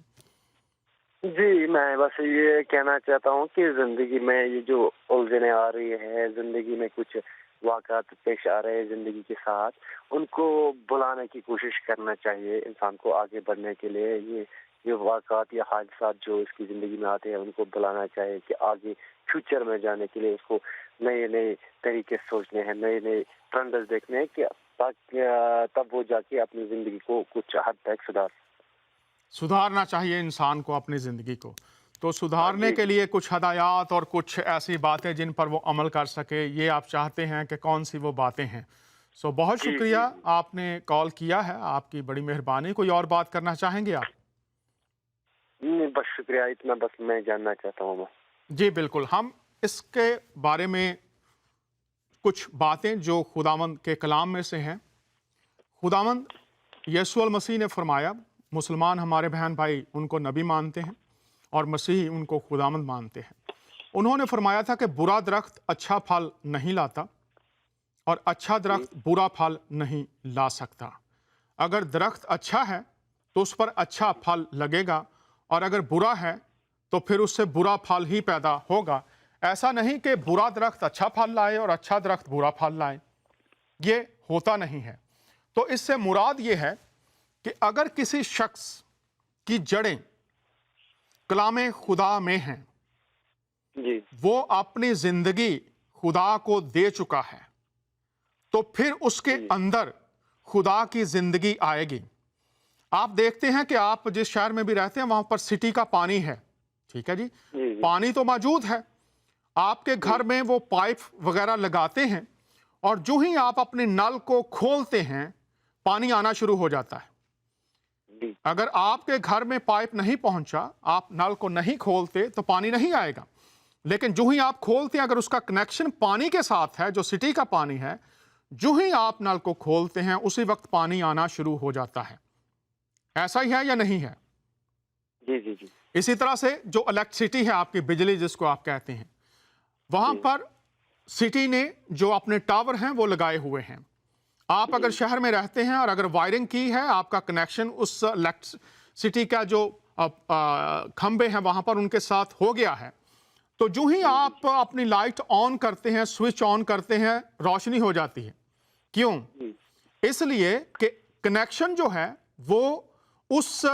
जी, मैं बस ये कहना चाहता हूँ कि जिंदगी में ये जो उलझने आ रही है, जिंदगी में कुछ वाक़ात पेश आ रहे हैं जिंदगी के साथ, उनको बुलाने की कोशिश करना चाहिए इंसान को आगे बढ़ने के लिए। ये वाक़ात या हादसात जो इसकी ज़िंदगी में आते हैं उनको बुलाना चाहिए कि आगे फ्यूचर में जाने के लिए उसको नए नए तरीके सोचने हैं, नए नए ट्रेंड्स देखने हैं कि तब वो जाके अपनी ज़िंदगी को कुछ हद तक सुधारना चाहिए इंसान को अपनी ज़िंदगी को। तो सुधारने के लिए कुछ हदायत और कुछ ऐसी बातें जिन पर वो अमल कर सके, ये आप चाहते हैं कि कौन सी वो बातें हैं? सो बहुत शुक्रिया, आपने कॉल किया है, आपकी बड़ी मेहरबानी। कोई और बात करना चाहेंगे आप? नहीं, बस शुक्रिया, इतना बस मैं जानना चाहता हूँ। जी बिल्कुल, हम इसके बारे में कुछ बातें जो खुदावंद के कलाम में से हैं। खुदावंद यीशु अल मसीह ने फरमाया, मुसलमान हमारे बहन भाई उनको नबी मानते हैं और मसीही उनको खुदावंद मानते हैं। उन्होंने फरमाया था कि बुरा दरख्त अच्छा फल नहीं लाता और अच्छा दरख्त बुरा फल नहीं ला सकता। अगर दरख्त अच्छा है तो उस पर अच्छा फल लगेगा, और अगर बुरा है तो फिर उससे बुरा फल ही पैदा होगा। ऐसा नहीं कि बुरा दरख्त अच्छा फल लाए और अच्छा दरख्त बुरा फल लाए, ये होता नहीं है। तो इससे मुराद ये है कि अगर किसी शख्स की जड़ें कलाम खुदा में हैं, वो अपनी जिंदगी खुदा को दे चुका है, तो फिर उसके अंदर खुदा की जिंदगी आएगी। आप देखते हैं कि आप जिस शहर में भी रहते हैं वहां पर सिटी का पानी है, ठीक है जी, पानी तो मौजूद है, आपके घर में वो पाइप वगैरह लगाते हैं और जो ही आप अपने नल को खोलते हैं पानी आना शुरू हो जाता है। अगर आपके घर में पाइप नहीं पहुंचा, आप नल को नहीं खोलते तो पानी नहीं आएगा, लेकिन जो ही आप खोलते हैं, अगर उसका कनेक्शन पानी के साथ है, जो सिटी का पानी है, जो ही आप नल को खोलते हैं उसी वक्त पानी आना शुरू हो जाता है। ऐसा ही है या नहीं है? जी जी जी। इसी तरह से जो इलेक्ट्रिसिटी है, आपकी बिजली जिसको आप कहते हैं, वहां पर सिटी ने जो अपने टावर हैं वो लगाए हुए हैं। आप अगर शहर में रहते हैं और अगर वायरिंग की है, आपका कनेक्शन उस इलेक्ट्रिसिटी का जो खंबे हैं वहां पर उनके साथ हो गया है, तो जो ही आप अपनी लाइट ऑन करते हैं, स्विच ऑन करते हैं, रोशनी हो जाती है। क्यों? इसलिए कि कनेक्शन जो है वो उस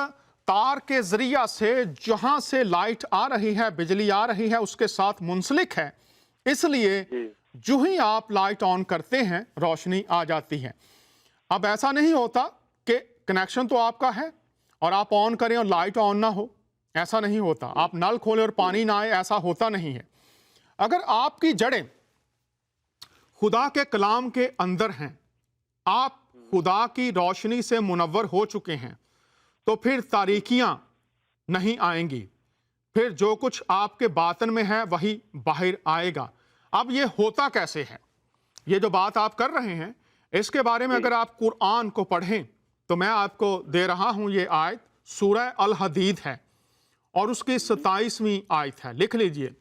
तार के जरिया से जहां से लाइट आ रही है, बिजली आ रही है, उसके साथ मुंसलिक है। इसलिए जो ही आप लाइट ऑन करते हैं रोशनी आ जाती है। अब ऐसा नहीं होता कि कनेक्शन तो आपका है और आप ऑन करें और लाइट ऑन ना हो, ऐसा नहीं होता। आप नल खोलें और पानी ना आए, ऐसा होता नहीं है। अगर आपकी जड़ें खुदा के कलाम के अंदर हैं, आप खुदा की रोशनी से मुनव्वर हो चुके हैं, तो फिर तारीकियां नहीं आएंगी, फिर जो कुछ आपके बातन में है वही बाहर आएगा। अब ये होता कैसे है? ये जो बात आप कर रहे हैं इसके बारे में अगर आप कुरान को पढ़ें तो मैं आपको दे रहा हूं, ये आयत सूरह अल हदीद है और उसकी 27वीं आयत है। लिख लीजिए,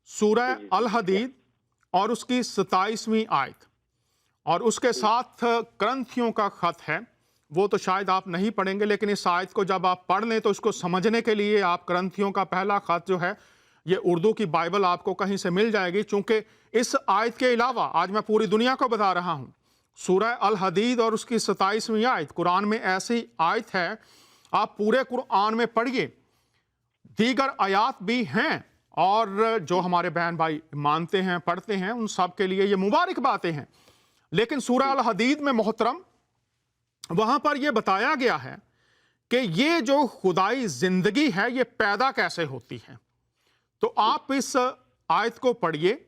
सूरह अल हदीद और उसकी 27वीं आयत, और उसके साथ करंथियों का खत है। वो तो शायद आप नहीं पढ़ेंगे, लेकिन इस आयत को जब आप पढ़ लें तो इसको समझने के लिए आप करंथियों का पहला खत जो है, ये उर्दू की बाइबल आपको कहीं से मिल जाएगी। चूंकि इस आयत के अलावा आज मैं पूरी दुनिया को बता रहा हूँ, सूरह अल हदीद और उसकी 27वीं आयत, कुरान में ऐसी आयत है, आप पूरे कुरान में पढ़िए। दीगर आयात भी हैं और जो हमारे बहन भाई मानते हैं, पढ़ते हैं, उन सब के लिए ये मुबारक बातें हैं। लेकिन सूरह अल हदीद में मोहतरम, वहां पर यह बताया गया है कि ये जो खुदाई जिंदगी है ये पैदा कैसे होती है। तो आप इस आयत को पढ़िए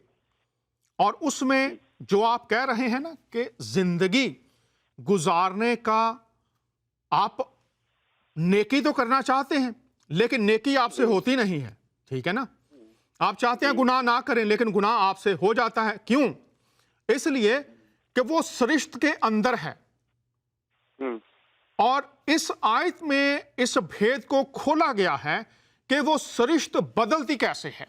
और उसमें जो आप कह रहे हैं ना कि जिंदगी गुजारने का आप नेकी तो करना चाहते हैं, लेकिन नेकी आपसे होती नहीं है, ठीक है ना? आप चाहते हैं गुनाह ना करें, लेकिन गुनाह आपसे हो जाता है। क्यों? इसलिए कि वो सरिश्त के अंदर है। और इस आयत में इस भेद को खोला गया है कि वो सरिश्त बदलती कैसे है।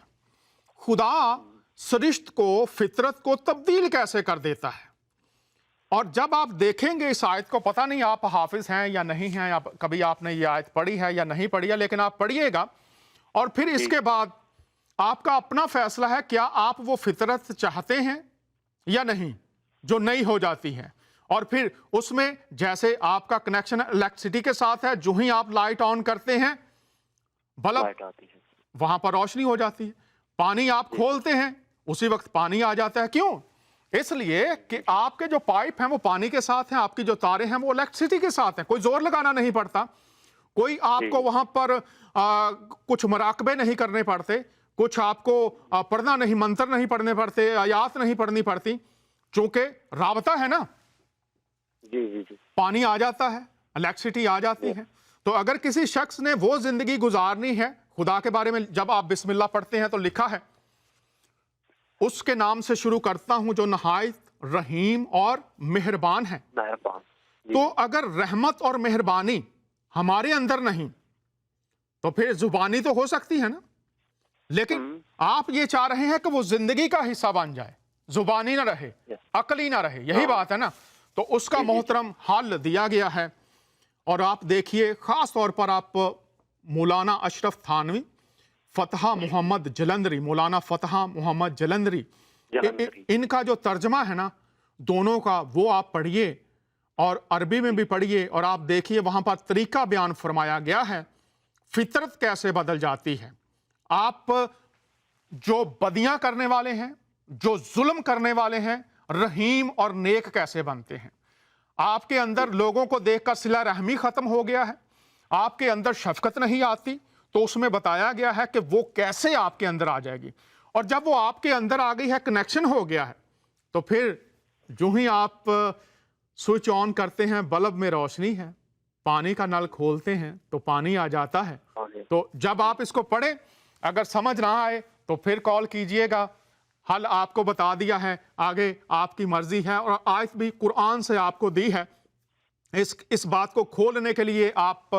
खुदा सरिश्त को, फितरत को तब्दील कैसे कर देता है। और जब आप देखेंगे इस आयत को, पता नहीं आप हाफिज हैं या नहीं हैं, या कभी आपने ये आयत पढ़ी है या नहीं पढ़ी है, लेकिन आप पढ़िएगा और फिर इसके बाद आपका अपना फैसला है, क्या आप वो फितरत चाहते हैं या नहीं जो नई हो जाती है। और फिर उसमें जैसे आपका कनेक्शन इलेक्ट्रिसिटी के साथ है, जो ही आप लाइट ऑन करते हैं बल्ब वहां पर रोशनी हो जाती है, पानी आप खोलते हैं उसी वक्त पानी आ जाता है। क्यों? इसलिए कि आपके जो पाइप हैं वो पानी के साथ हैं, आपकी जो तारें हैं वो इलेक्ट्रिसिटी के साथ हैं। कोई जोर लगाना नहीं पड़ता, कोई आपको वहां पर कुछ मराकबे नहीं करने पड़ते, कुछ आपको पढ़ना नहीं, मंत्र नहीं पढ़ने पड़ते, आयात नहीं पढ़नी पड़ती, चूंकि राबता है ना। जी जी जी। पानी आ जाता है, इलेक्ट्रिसिटी आ जाती है। तो अगर किसी शख्स ने वो जिंदगी गुजारनी है, खुदा के बारे में जब आप बिस्मिल्लाह पढ़ते हैं तो लिखा है, उसके नाम से शुरू करता हूं जो नहायत रहीम और मेहरबान है। तो अगर रहमत और मेहरबानी हमारे अंदर नहीं तो फिर जुबानी तो हो सकती है ना, लेकिन आप ये चाह रहे हैं कि वो जिंदगी का हिस्सा बन जाए, जुबानी ना रहे, अकली ना रहे। यही बात है ना। तो उसका मोहतरम हल दिया गया है। और आप देखिए, खास तौर पर आप मौलाना अशरफ थानवी, फतहा मोहम्मद जलंधरी, मौलाना फतहा मोहम्मद जलंधरी, इनका जो तर्जमा है ना दोनों का, वो आप पढ़िए और अरबी में भी पढ़िए और आप देखिए वहां पर तरीका बयान फरमाया गया है, फितरत कैसे बदल जाती है। आप जो बदियां करने वाले हैं, जो जुल्म करने वाले हैं, रहीम और नेक कैसे बनते हैं। आपके अंदर लोगों को देखकर सिला रहमी खत्म हो गया है, आपके अंदर शफकत नहीं आती, तो उसमें बताया गया है कि वो कैसे आपके अंदर आ जाएगी। और जब वो आपके अंदर आ गई है, कनेक्शन हो गया है, तो फिर जो ही आप स्विच ऑन करते हैं, बल्ब में रोशनी है, पानी का नल खोलते हैं तो पानी आ जाता है। तो जब आप इसको पढ़ें, अगर समझ ना आए तो फिर कॉल कीजिएगा, हल आपको बता दिया है, आगे आपकी मर्जी है। और आयत भी कुरान से आपको दी है, इस बात को खोलने के लिए आप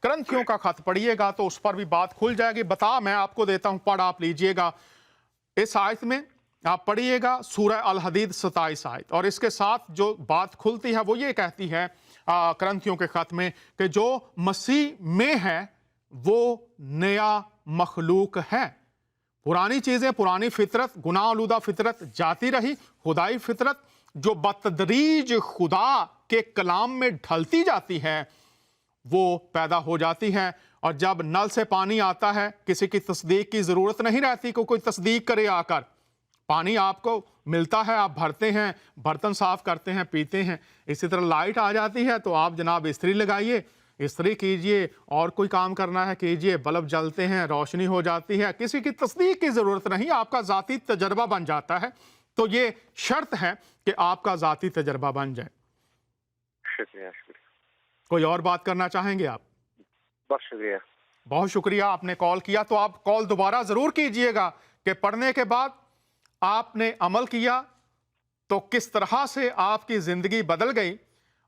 करंथियों का खत पढ़िएगा तो उस पर भी बात खुल जाएगी। मैं आपको देता हूं, पढ़ आप लीजिएगा। इस आयत में आप पढ़िएगा सूरह अल हदीद 27 आयत, और इसके साथ जो बात खुलती है वो ये कहती है करंथियों के खत में कि जो मसीह में है वो नया मखलूक है। पुरानी चीजें, पुरानी फितरत, गुनाह आलूदा फितरत जाती रही, खुदाई फितरत जो बतदरीज खुदा के कलाम में ढलती जाती है वो पैदा हो जाती है। और जब नल से पानी आता है, किसी की तस्दीक की जरूरत नहीं रहती कि कोई तस्दीक करे आकर, पानी आपको मिलता है, आप भरते हैं, बर्तन साफ करते हैं, पीते हैं। इसी तरह लाइट आ जाती है तो आप जनाब इस्त्री लगाइए, इस्त्री कीजिए, और कोई काम करना है कीजिए, बल्ब जलते हैं, रोशनी हो जाती है, किसी की तस्दीक की जरूरत नहीं, आपका जाती तजर्बा बन जाता है। तो ये शर्त है कि आपका जाती तजर्बा बन जाए। शुक्रिया शुक्रिया। कोई और बात करना चाहेंगे आप? बहुत शुक्रिया। बहुत शुक्रिया, आपने कॉल किया। तो आप कॉल दोबारा जरूर कीजिएगा कि पढ़ने के बाद आपने अमल किया तो किस तरह से आपकी जिंदगी बदल गई।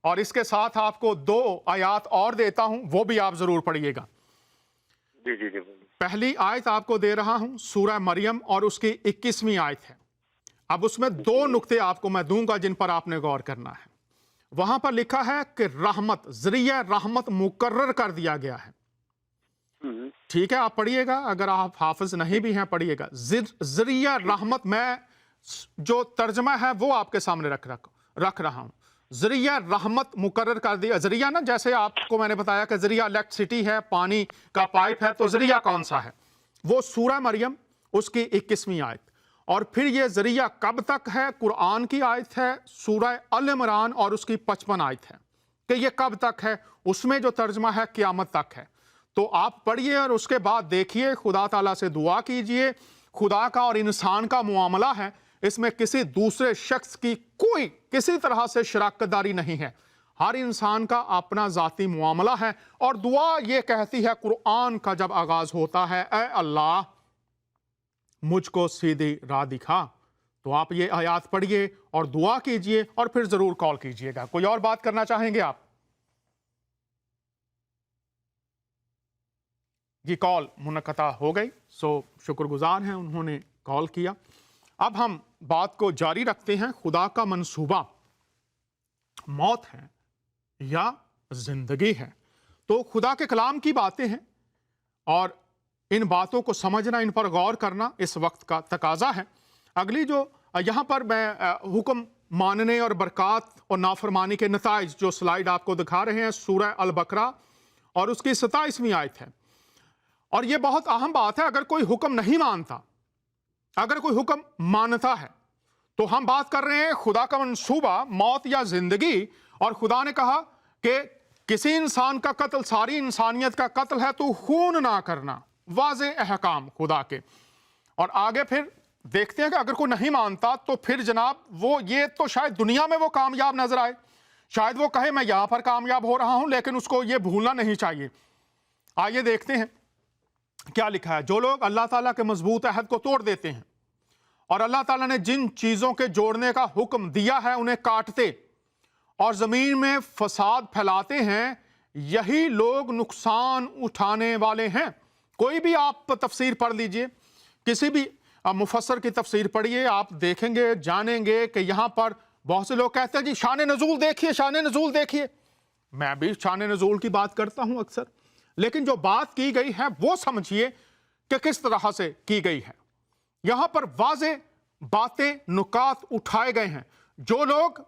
और इसके साथ आपको 2 आयत और देता हूं, वो भी आप जरूर पढ़िएगा। जी जी जी। पहली आयत आपको दे रहा हूं सूरह मरियम और उसकी 21वीं आयत है। अब उसमें 2 नुक्ते आपको मैं दूंगा जिन पर आपने गौर करना है। वहां पर लिखा है कि रहमत, जरिया रहमत मुकर्रर कर दिया गया है। ठीक है, आप पढ़िएगा, अगर आप हाफिज नहीं भी हैं पढ़िएगा। जरिया रहमत, मैं जो तर्जमा है वो आपके सामने रख रहा हूं। जरिया रहमत मुकर्रर कर दिया। जरिया ना, जैसे आपको मैंने बताया कि जरिया इलेक्ट्रिसिटी है, पानी का पाइप है, तो जरिया कौन सा है? वो सूरह मरियम उसकी 21वीं आयत। और फिर ये जरिया कब तक है? कुरान की आयत है सूरह अल इमरान और उसकी 55 आयत है कि ये कब तक है। उसमें जो तर्जमा है क़यामत तक है। तो आप पढ़िए और उसके बाद देखिए, खुदा ताला से दुआ कीजिए। खुदा का और इंसान का मुआमला है, इसमें किसी दूसरे शख्स की कोई किसी तरह से शराकतदारी नहीं है। हर इंसान का अपना ज़ाती मुआमला है। और दुआ ये कहती है कुरान का जब आगाज होता है, ऐ अल्लाह मुझको सीधी राह दिखा। तो आप ये आयत पढ़िए और दुआ कीजिए और फिर जरूर कॉल कीजिएगा। कोई और बात करना चाहेंगे आप? ये कॉल मुनक़ता हो गई, सो शुक्रगुजार हैं उन्होंने कॉल किया। अब हम बात को जारी रखते हैं। खुदा का मंसूबा मौत है या जिंदगी है? तो खुदा के कलाम की बातें हैं और इन बातों को समझना, इन पर गौर करना इस वक्त का तकाजा है। अगली जो यहाँ पर मैं हुक्म मानने और बरक़ात और नाफरमानी के नताइज जो स्लाइड आपको दिखा रहे हैं, सूरह अल बकरा और उसकी 27वीं आयत है। और ये बहुत अहम बात है। अगर कोई हुक्म नहीं मानता, अगर कोई हुक्म मानता है, तो हम बात कर रहे हैं खुदा का मंसूबा मौत या जिंदगी। और खुदा ने कहा कि किसी इंसान का कत्ल सारी इंसानियत का कत्ल है, तो खून ना करना, वाज़े अहकाम खुदा के। और आगे फिर देखते हैं कि अगर कोई नहीं मानता तो फिर जनाब वो ये तो शायद दुनिया में वो कामयाब नजर आए, शायद वो कहे मैं यहां पर कामयाब हो रहा हूं, लेकिन उसको ये भूलना नहीं चाहिए। आइए देखते हैं क्या लिखा है। जो लोग अल्लाह ताला के मजबूत अहद को तोड़ देते हैं और अल्लाह ताला ने जिन चीजों के जोड़ने का हुक्म दिया है उन्हें काटते और जमीन में फसाद फैलाते हैं, यही लोग नुकसान उठाने वाले हैं। कोई भी आप तफसीर पढ़ लीजिए, किसी भी मुफस्सर की तफसीर पढ़िए, आप देखेंगे, जानेंगे कि यहाँ पर बहुत से लोग कहते हैं जी शान नज़ूल देखिए, शान नज़ूल देखिए। मैं भी शान नज़ूल की बात करता हूँ अक्सर, लेकिन जो बात की गई है वो समझिए कि किस तरह से की गई है। यहां पर वाज़े बातें, नुकात उठाए गए हैं। जो लोग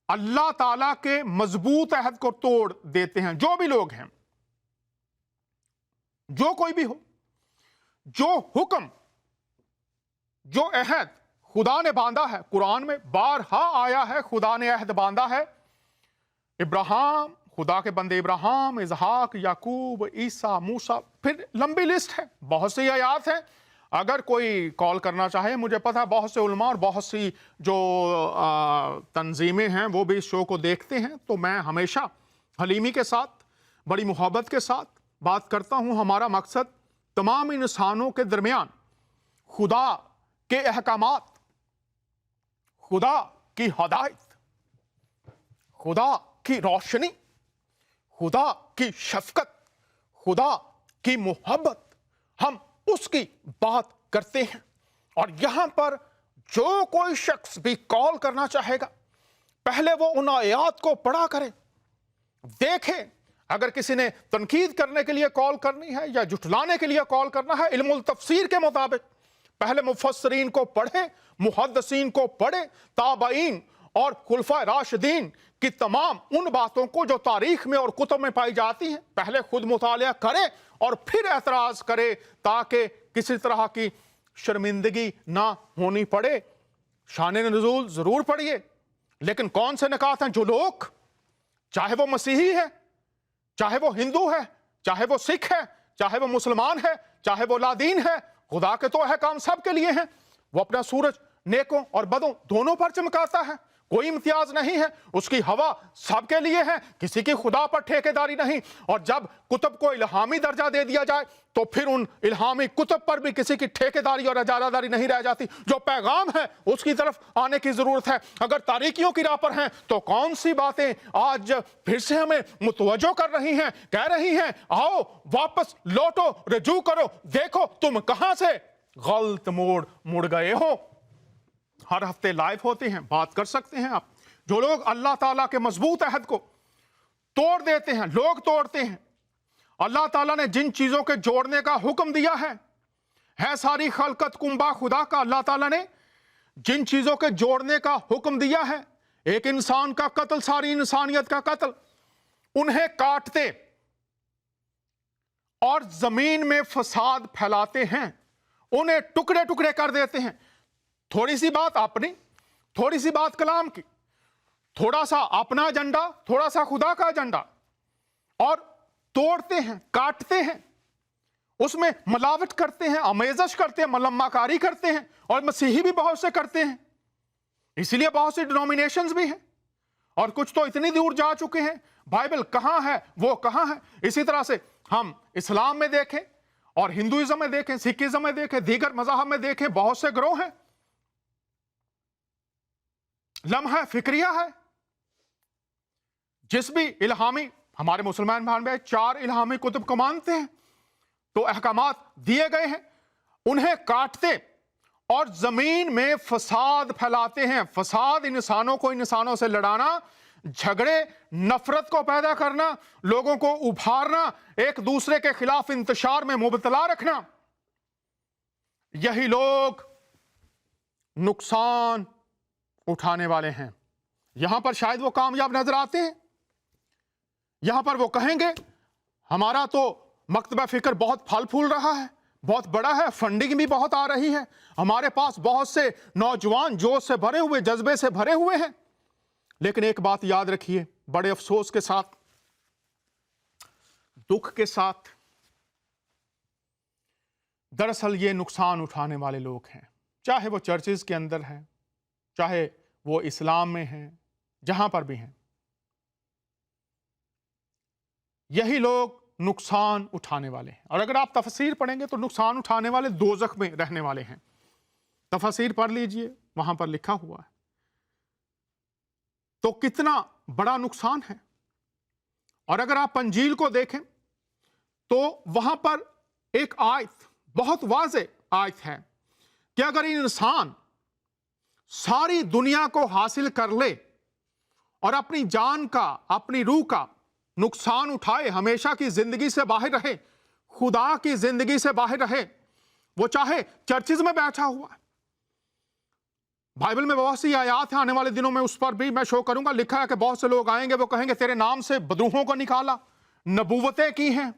अल्लाह ताला के मजबूत अहद को तोड़ देते हैं, जो भी लोग हैं, जो कोई भी हो, जो हुक्म, जो अहद खुदा ने बांधा है। कुरान में बारहा आया है खुदा ने अहद बांधा है। इब्राहिम, खुदा के बंदे इब्राहिम, इसहाक, याकूब, ईसा, मूसा, फिर लंबी लिस्ट है, बहुत सी आयात है। अगर कोई कॉल करना चाहे, मुझे पता है बहुत से उलमा और बहुत सी जो तंजीमें हैं वो भी इस शो को देखते हैं, तो मैं हमेशा हलीमी के साथ, बड़ी मोहब्बत के साथ बात करता हूं। हमारा मकसद तमाम इंसानों के दरमियान खुदा के अहकामात, खुदा की हदायत, खुदा की रोशनी, खुदा की शफकत, खुदा की मोहब्बत, हम उसकी बात करते हैं। और यहां पर जो कोई शख्स भी कॉल करना चाहेगा, पहले वो उन आयात को पढ़ा करे, देखे। अगर किसी ने तनकीद करने के लिए कॉल करनी है या जुटलाने के लिए कॉल करना है, इल्मुल तफसीर के मुताबिक पहले मुफस्सरीन को पढ़े, मुहद्दिसीन को पढ़े, ताबईन और खुलफा राशिदीन की तमाम उन बातों को जो तारीख में और कुतुब में पाई जाती हैं, पहले खुद मुतालिया करे और फिर एतराज करे, ताकि किसी तरह की शर्मिंदगी ना होनी पड़े। शान नुज़ूल जरूर पढ़िए, लेकिन कौन से निकात हैं जो लोग, चाहे वो मसीही है, चाहे वो हिंदू है, चाहे वो सिख है, चाहे वो मुसलमान है, चाहे वो लादीन है, खुदा के तो अहकाम सब के लिए हैं। वो अपना सूरज नेकों और बदों दोनों पर चमकाता है, कोई इम्तियाज नहीं है, उसकी हवा सबके लिए है, किसी की खुदा पर ठेकेदारी नहीं। और जब कुतुब को इल्हामी दर्जा दे दिया जाए तो फिर उन इल्हामी कुतुब पर भी किसी की ठेकेदारी और इजारादारी नहीं रह जाती। जो पैगाम है उसकी तरफ आने की जरूरत है। अगर तारीकियों की राह पर हैं तो कौन सी बातें आज फिर से हमें मुतवज्जो कर रही हैं, कह रही हैं आओ वापस लौटो, रजू करो, देखो तुम कहां से गलत मोड़ मुड़ गए हो। हर हफ्ते लाइव होते हैं, बात कर सकते हैं आप। जो लोग अल्लाह ताला के मजबूत अहद को तोड़ देते हैं, लोग तोड़ते हैं। अल्लाह ताला ने जिन चीजों के जोड़ने का हुक्म दिया है सारी खलकत कुंबा खुदा का। अल्लाह ताला ने जिन चीजों के जोड़ने का हुक्म दिया है, एक इंसान का कत्ल, सारी इंसानियत का कत्ल, उन्हें काटते और जमीन में फसाद फैलाते हैं, उन्हें टुकड़े टुकड़े कर देते हैं। थोड़ी सी बात अपनी, थोड़ी सी बात कलाम की, थोड़ा सा अपना एजेंडा, थोड़ा सा खुदा का एजेंडा, और तोड़ते हैं, काटते हैं, उसमें मिलावट करते हैं, आमेजश करते हैं, मलम्माकारी करते हैं। और मसीही भी बहुत से करते हैं, इसीलिए बहुत सी डिनोमिनेशंस भी हैं, और कुछ तो इतनी दूर जा चुके हैं, बाइबल कहां है वो कहां है। इसी तरह से हम इस्लाम में देखें और हिंदुइज्म में देखें, सिखिज्म में देखें, दीगर मज़ाहब में देखें, बहुत से ग्रोह हैं। लम्हा फिक्रिया है, जिस भी इल्हामी, हमारे मुसलमान भाई 4 इल्हामी कुतुब को मानते हैं, तो अहकामात दिए गए हैं, उन्हें काटते और जमीन में फसाद फैलाते हैं। फसाद इंसानों को इंसानों से लड़ाना, झगड़े, नफरत को पैदा करना, लोगों को उभारना, एक दूसरे के खिलाफ इंतशार में मुबतला रखना। यही लोग नुकसान उठाने वाले हैं। यहां पर शायद वो कामयाब नजर आते हैं, यहां पर वो कहेंगे हमारा तो मकतबा फिक्र बहुत फल फूल रहा है, बहुत बड़ा है, फंडिंग भी बहुत आ रही है, हमारे पास बहुत से नौजवान जोश से भरे हुए, जज्बे से भरे हुए हैं। लेकिन एक बात याद रखिए, बड़े अफसोस के साथ, दुख के साथ, दरअसल ये नुकसान उठाने वाले लोग हैं, चाहे वो चर्चेज के अंदर हैं, चाहे वो इस्लाम में हैं, जहां पर भी हैं, यही लोग नुकसान उठाने वाले हैं। और अगर आप तफसीर पढ़ेंगे तो नुकसान उठाने वाले दोज़ख में रहने वाले हैं। तफसीर पढ़ लीजिए, वहां पर लिखा हुआ है। तो कितना बड़ा नुकसान है। और अगर आप पंजील को देखें तो वहां पर एक आयत, बहुत वाज़े आयत है कि अगर इंसान सारी दुनिया को हासिल कर ले और अपनी जान का, अपनी रूह का नुकसान उठाए, हमेशा की जिंदगी से बाहर रहे, खुदा की जिंदगी से बाहर रहे, वो चाहे चर्चिज में बैठा हुआ है। बाइबल में बहुत सी आयात है, आने वाले दिनों में उस पर भी मैं शो करूंगा। लिखा है कि बहुत से लोग आएंगे, वो कहेंगे तेरे नाम से बदरूहों को निकाला, नबूवतें की हैं,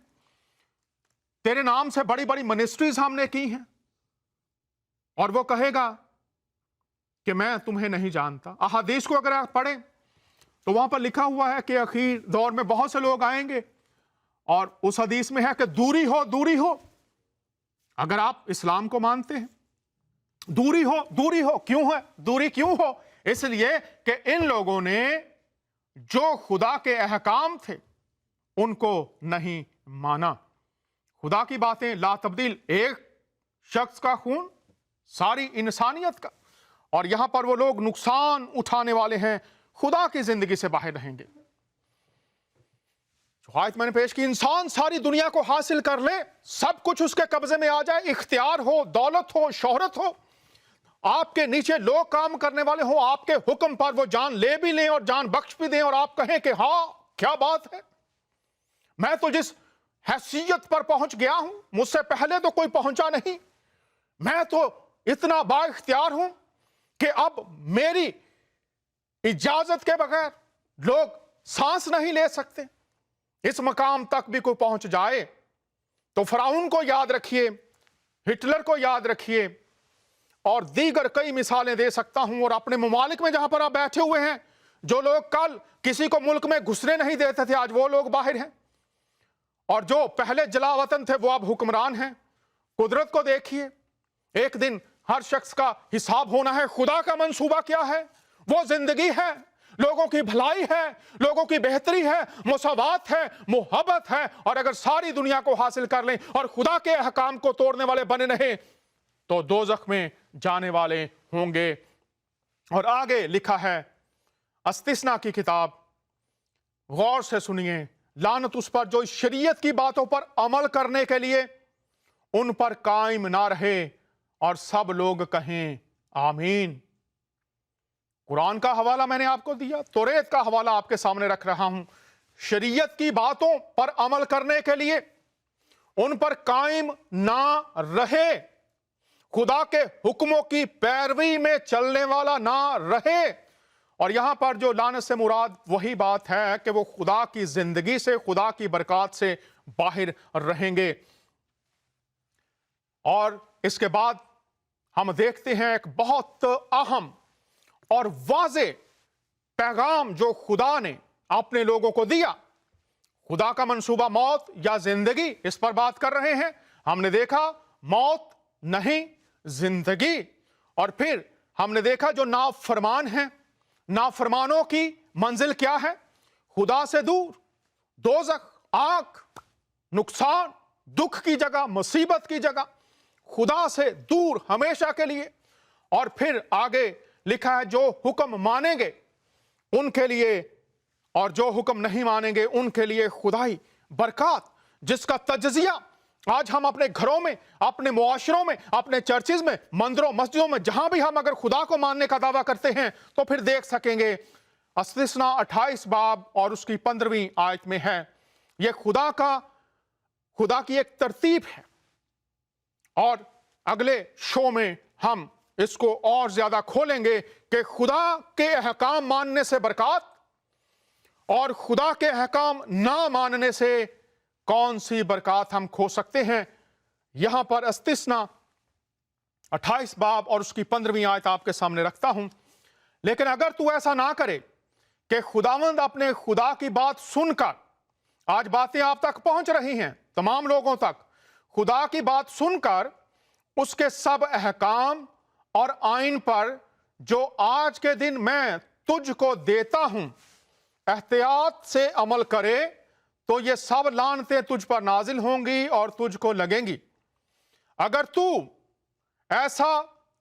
तेरे नाम से बड़ी बड़ी मिनिस्ट्रीज हमने की हैं। और वो कहेगा کہ میں تمہیں نہیں جانتا. احادیث کو اگر آپ پڑھیں تو وہاں پر لکھا ہوا ہے کہ اخیر دور میں بہت سے لوگ آئیں گے اور اس حدیث میں ہے کہ دوری ہو دوری ہو. اگر آپ اسلام کو مانتے ہیں دوری ہو دوری ہو. کیوں ہے دوری کیوں ہو؟ اس لیے کہ ان لوگوں نے جو خدا کے احکام تھے ان کو نہیں مانا. خدا کی باتیں لا تبدیل، ایک شخص کا خون ساری انسانیت کا، اور یہاں پر وہ لوگ نقصان اٹھانے والے ہیں، خدا کی زندگی سے باہر رہیں گے. جو آیت میں نے پیش کی، انسان ساری دنیا کو حاصل کر لے، سب کچھ اس کے قبضے میں آ جائے، اختیار ہو، دولت ہو، شہرت ہو، آپ کے نیچے لوگ کام کرنے والے ہوں، آپ کے حکم پر وہ جان لے بھی لیں اور جان بخش بھی دیں، اور آپ کہیں کہ ہاں کیا بات ہے، میں تو جس حیثیت پر پہنچ گیا ہوں مجھ سے پہلے تو کوئی پہنچا نہیں، میں تو اتنا با اختیار ہوں کہ اب میری اجازت کے بغیر لوگ سانس نہیں لے سکتے. اس مقام تک بھی کوئی پہنچ جائے تو فرعون کو یاد رکھیے، ہٹلر کو یاد رکھیے، اور دیگر کئی مثالیں دے سکتا ہوں. اور اپنے ممالک میں جہاں پر آپ بیٹھے ہوئے ہیں، جو لوگ کل کسی کو ملک میں گھسنے نہیں دیتے تھے آج وہ لوگ باہر ہیں، اور جو پہلے جلا وطن تھے وہ اب حکمران ہیں. قدرت کو دیکھیے، ایک دن ہر شخص کا حساب ہونا ہے. خدا کا منصوبہ کیا ہے؟ وہ زندگی ہے، لوگوں کی بھلائی ہے، لوگوں کی بہتری ہے، مساوات ہے، محبت ہے. اور اگر ساری دنیا کو حاصل کر لیں اور خدا کے احکام کو توڑنے والے بنے رہیں تو دوزخ میں جانے والے ہوں گے. اور آگے لکھا ہے استثنا کی کتاب، غور سے سنیے، لعنت اس پر جو شریعت کی باتوں پر عمل کرنے کے لیے ان پر قائم نہ رہے. اور سب لوگ کہیں آمین. قرآن کا حوالہ میں نے آپ کو دیا، توریت کا حوالہ آپ کے سامنے رکھ رہا ہوں. شریعت کی باتوں پر عمل کرنے کے لیے ان پر قائم نہ رہے، خدا کے حکموں کی پیروی میں چلنے والا نہ رہے. اور یہاں پر جو لعنت سے مراد وہی بات ہے کہ وہ خدا کی زندگی سے، خدا کی برکات سے باہر رہیں گے. اور اس کے بعد ہم دیکھتے ہیں ایک بہت اہم اور واضح پیغام جو خدا نے اپنے لوگوں کو دیا. خدا کا منصوبہ موت یا زندگی، اس پر بات کر رہے ہیں. ہم نے دیکھا موت نہیں، زندگی. اور پھر ہم نے دیکھا جو نافرمان ہیں، نافرمانوں کی منزل کیا ہے؟ خدا سے دور، دوزخ، آگ، نقصان، دکھ کی جگہ، مصیبت کی جگہ، خدا سے دور ہمیشہ کے لیے. اور پھر آگے لکھا ہے جو حکم مانیں گے ان کے لیے، اور جو حکم نہیں مانیں گے ان کے لیے خدائی برکات، جس کا تجزیہ آج ہم اپنے گھروں میں، اپنے معاشروں میں، اپنے چرچز میں، مندروں، مسجدوں میں، جہاں بھی ہم اگر خدا کو ماننے کا دعویٰ کرتے ہیں تو پھر دیکھ سکیں گے. استثنا 28 باب اور اس کی 15ویں آیت میں ہے. یہ خدا کی ایک ترتیب ہے، اور اگلے شو میں ہم اس کو اور زیادہ کھولیں گے کہ خدا کے احکام ماننے سے برکات اور خدا کے احکام نہ ماننے سے کون سی برکات ہم کھو سکتے ہیں. یہاں پر استثنا 28 باب اور اس کی 15ویں آیت آپ کے سامنے رکھتا ہوں. لیکن اگر تو ایسا نہ کرے کہ خداوند اپنے خدا کی بات سن کر، آج باتیں آپ تک پہنچ رہی ہیں تمام لوگوں تک، خدا کی بات سن کر اس کے سب احکام اور آئین پر جو آج کے دن میں تجھ کو دیتا ہوں احتیاط سے عمل کرے تو یہ سب لعنتیں تجھ پر نازل ہوں گی اور تجھ کو لگیں گی. اگر تو ایسا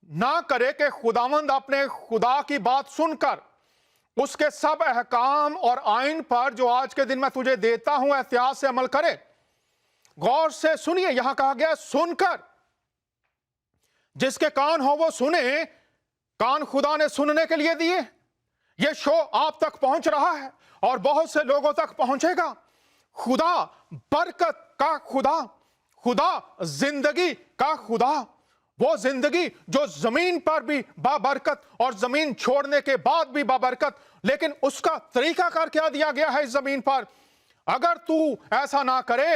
نہ کرے کہ خداوند اپنے خدا کی بات سن کر اس کے سب احکام اور آئین پر جو آج کے دن میں تجھے دیتا ہوں احتیاط سے عمل کرے. غور سے سنیے، یہاں کہا گیا سن کر. جس کے کان ہو وہ سنے. کان خدا نے سننے کے لیے دیے. یہ شو آپ تک پہنچ رہا ہے اور بہت سے لوگوں تک پہنچے گا. خدا برکت کا خدا، خدا زندگی کا خدا، وہ زندگی جو زمین پر بھی بابرکت اور زمین چھوڑنے کے بعد بھی بابرکت، لیکن اس کا طریقہ کار کیا دیا گیا ہے اس زمین پر. اگر تو ایسا نہ کرے،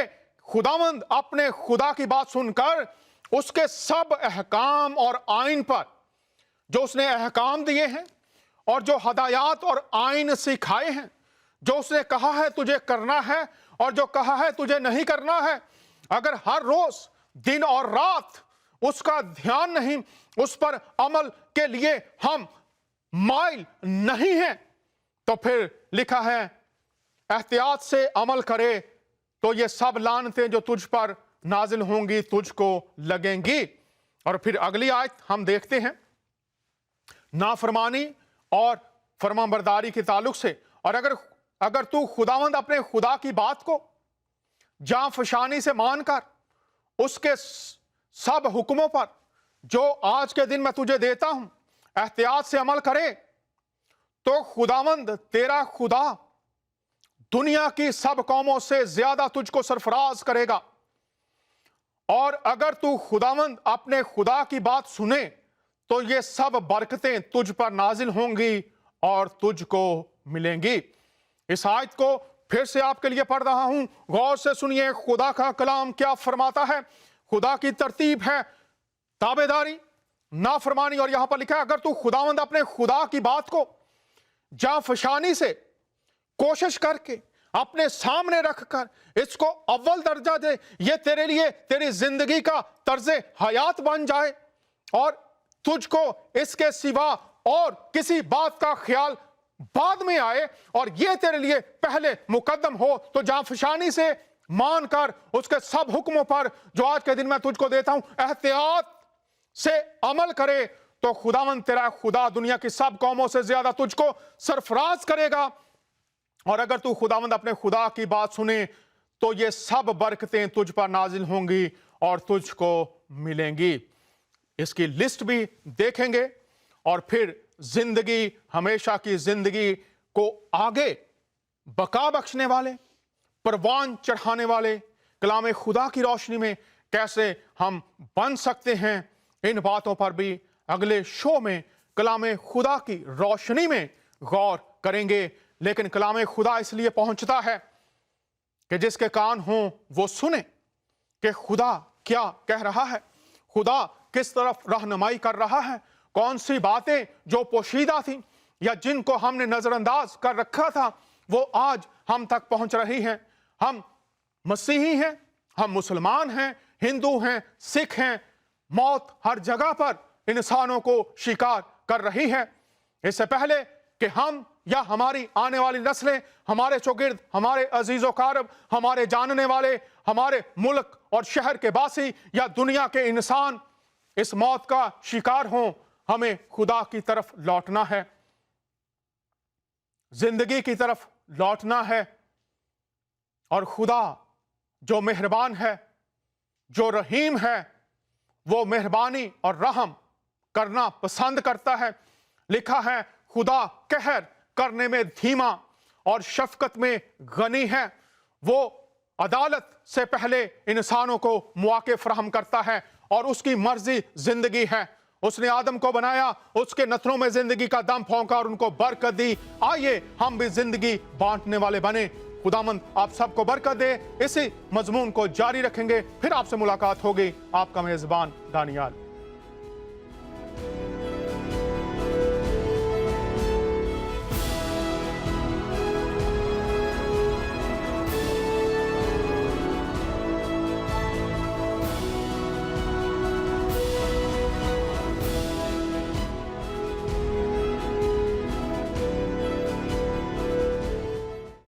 خداوند اپنے خدا کی بات سن کر اس کے سب احکام اور آئین پر जो उसने अहकाम दिए हैं और जो हदायत और आइन सिखाए हैं, जो उसने कहा है तुझे करना है और जो कहा है तुझे नहीं करना है, अगर हर रोज दिन और रात उसका ध्यान नहीं, उस पर अमल के लिए हम माइल नहीं हैं, तो फिर लिखा है एहतियात से अमल करे तो ये सब लानतें जो तुझ पर नाजिल होंगी तुझको लगेंगी। और फिर अगली आयत हम देखते हैं नाफरमानी और फरमाबरदारी के ताल्लुक से। और अगर तू खुदावंद अपने खुदा की बात को जां फशानी से मानकर उसके सब हुक्मों पर जो आज के दिन मैं तुझे देता हूं एहतियात से अमल करे, तो खुदावंद तेरा खुदा दुनिया की सब कौमों से ज्यादा तुझको सरफराज करेगा। और अगर तू खुदावंद अपने खुदा की बात सुने तो ये सब बरकतें तुझ पर नाजिल होंगी और तुझको मिलेंगी। इस आयत को फिर से आपके लिए पढ़ रहा हूं, गौर से सुनिए खुदा का कलाम क्या फरमाता है। खुदा की तरतीब है ताबेदारी, नाफरमानी। और यहां पर लिखा है अगर तू खुदावंद अपने खुदा की बात को जाफशानी से कोशिश करके अपने सामने रखकर इसको अव्वल दर्जा दे, ये तेरे लिए तेरी जिंदगी का तर्जे हयात बन जाए और तुझको इसके सिवा और किसी बात का ख्याल बाद में आए और ये तेरे लिए पहले मुकद्दम हो, तो जाफशानी से मानकर उसके सब हुक्मों पर जो आज के दिन मैं तुझको देता हूं एहतियात से अमल करे, तो खुदावंद तेरा खुदा दुनिया की सब कौमों से ज्यादा तुझको सरफराज करेगा। और अगर तू खुदावंद अपने खुदा की बात सुने तो ये सब बरकतें तुझ पर नाजिल होंगी और तुझको मिलेंगी। इसकी लिस्ट भी देखेंगे और फिर जिंदगी, हमेशा की जिंदगी को आगे बका बख्शने वाले, परवान चढ़ाने वाले कलाम खुदा की रोशनी में कैसे हम बन सकते हैं, इन बातों पर भी अगले शो में कलाम खुदा की रोशनी में गौर करेंगे। लेकिन कलाम खुदा इसलिए पहुंचता है कि जिसके कान हों वो सुने कि खुदा क्या कह रहा है, खुदा किस तरफ रहनुमाई कर रहा है, कौन सी बातें जो पोशीदा थी या जिनको हमने नजरअंदाज कर रखा था वो आज हम तक पहुंच रही हैं। हम मसीही हैं, हम मुसलमान हैं, हिंदू हैं, सिख हैं, मौत हर जगह पर इंसानों को शिकार कर रही है। इससे पहले कि हम या हमारी आने वाली नस्लें, हमारे चौगिर्द, हमारे अजीजो कारब, हमारे जानने वाले, हमारे मुल्क और शहर के बासी या दुनिया के इंसान इस मौत का शिकार हों, हमें खुदा की तरफ लौटना है, जिंदगी की तरफ लौटना है। और खुदा जो मेहरबान है, जो रहीम है, वो मेहरबानी और रहम करना पसंद करता है। लिखा है खुदा कहर करने में धीमा और शफकत में गनी है। वो अदालत से पहले इंसानों को मौके फराहम करता है और उसकी मर्जी जिंदगी है। उसने आदम को बनाया, उसके नथनों में जिंदगी का दम फौंका और उनको बरकत दी। आइए हम भी जिंदगी बांटने वाले बने। खुदामंद आप सबको बरकत दे। इसी मजमून को जारी रखेंगे, फिर आपसे मुलाकात होगी। आपका मेजबान दानियाल।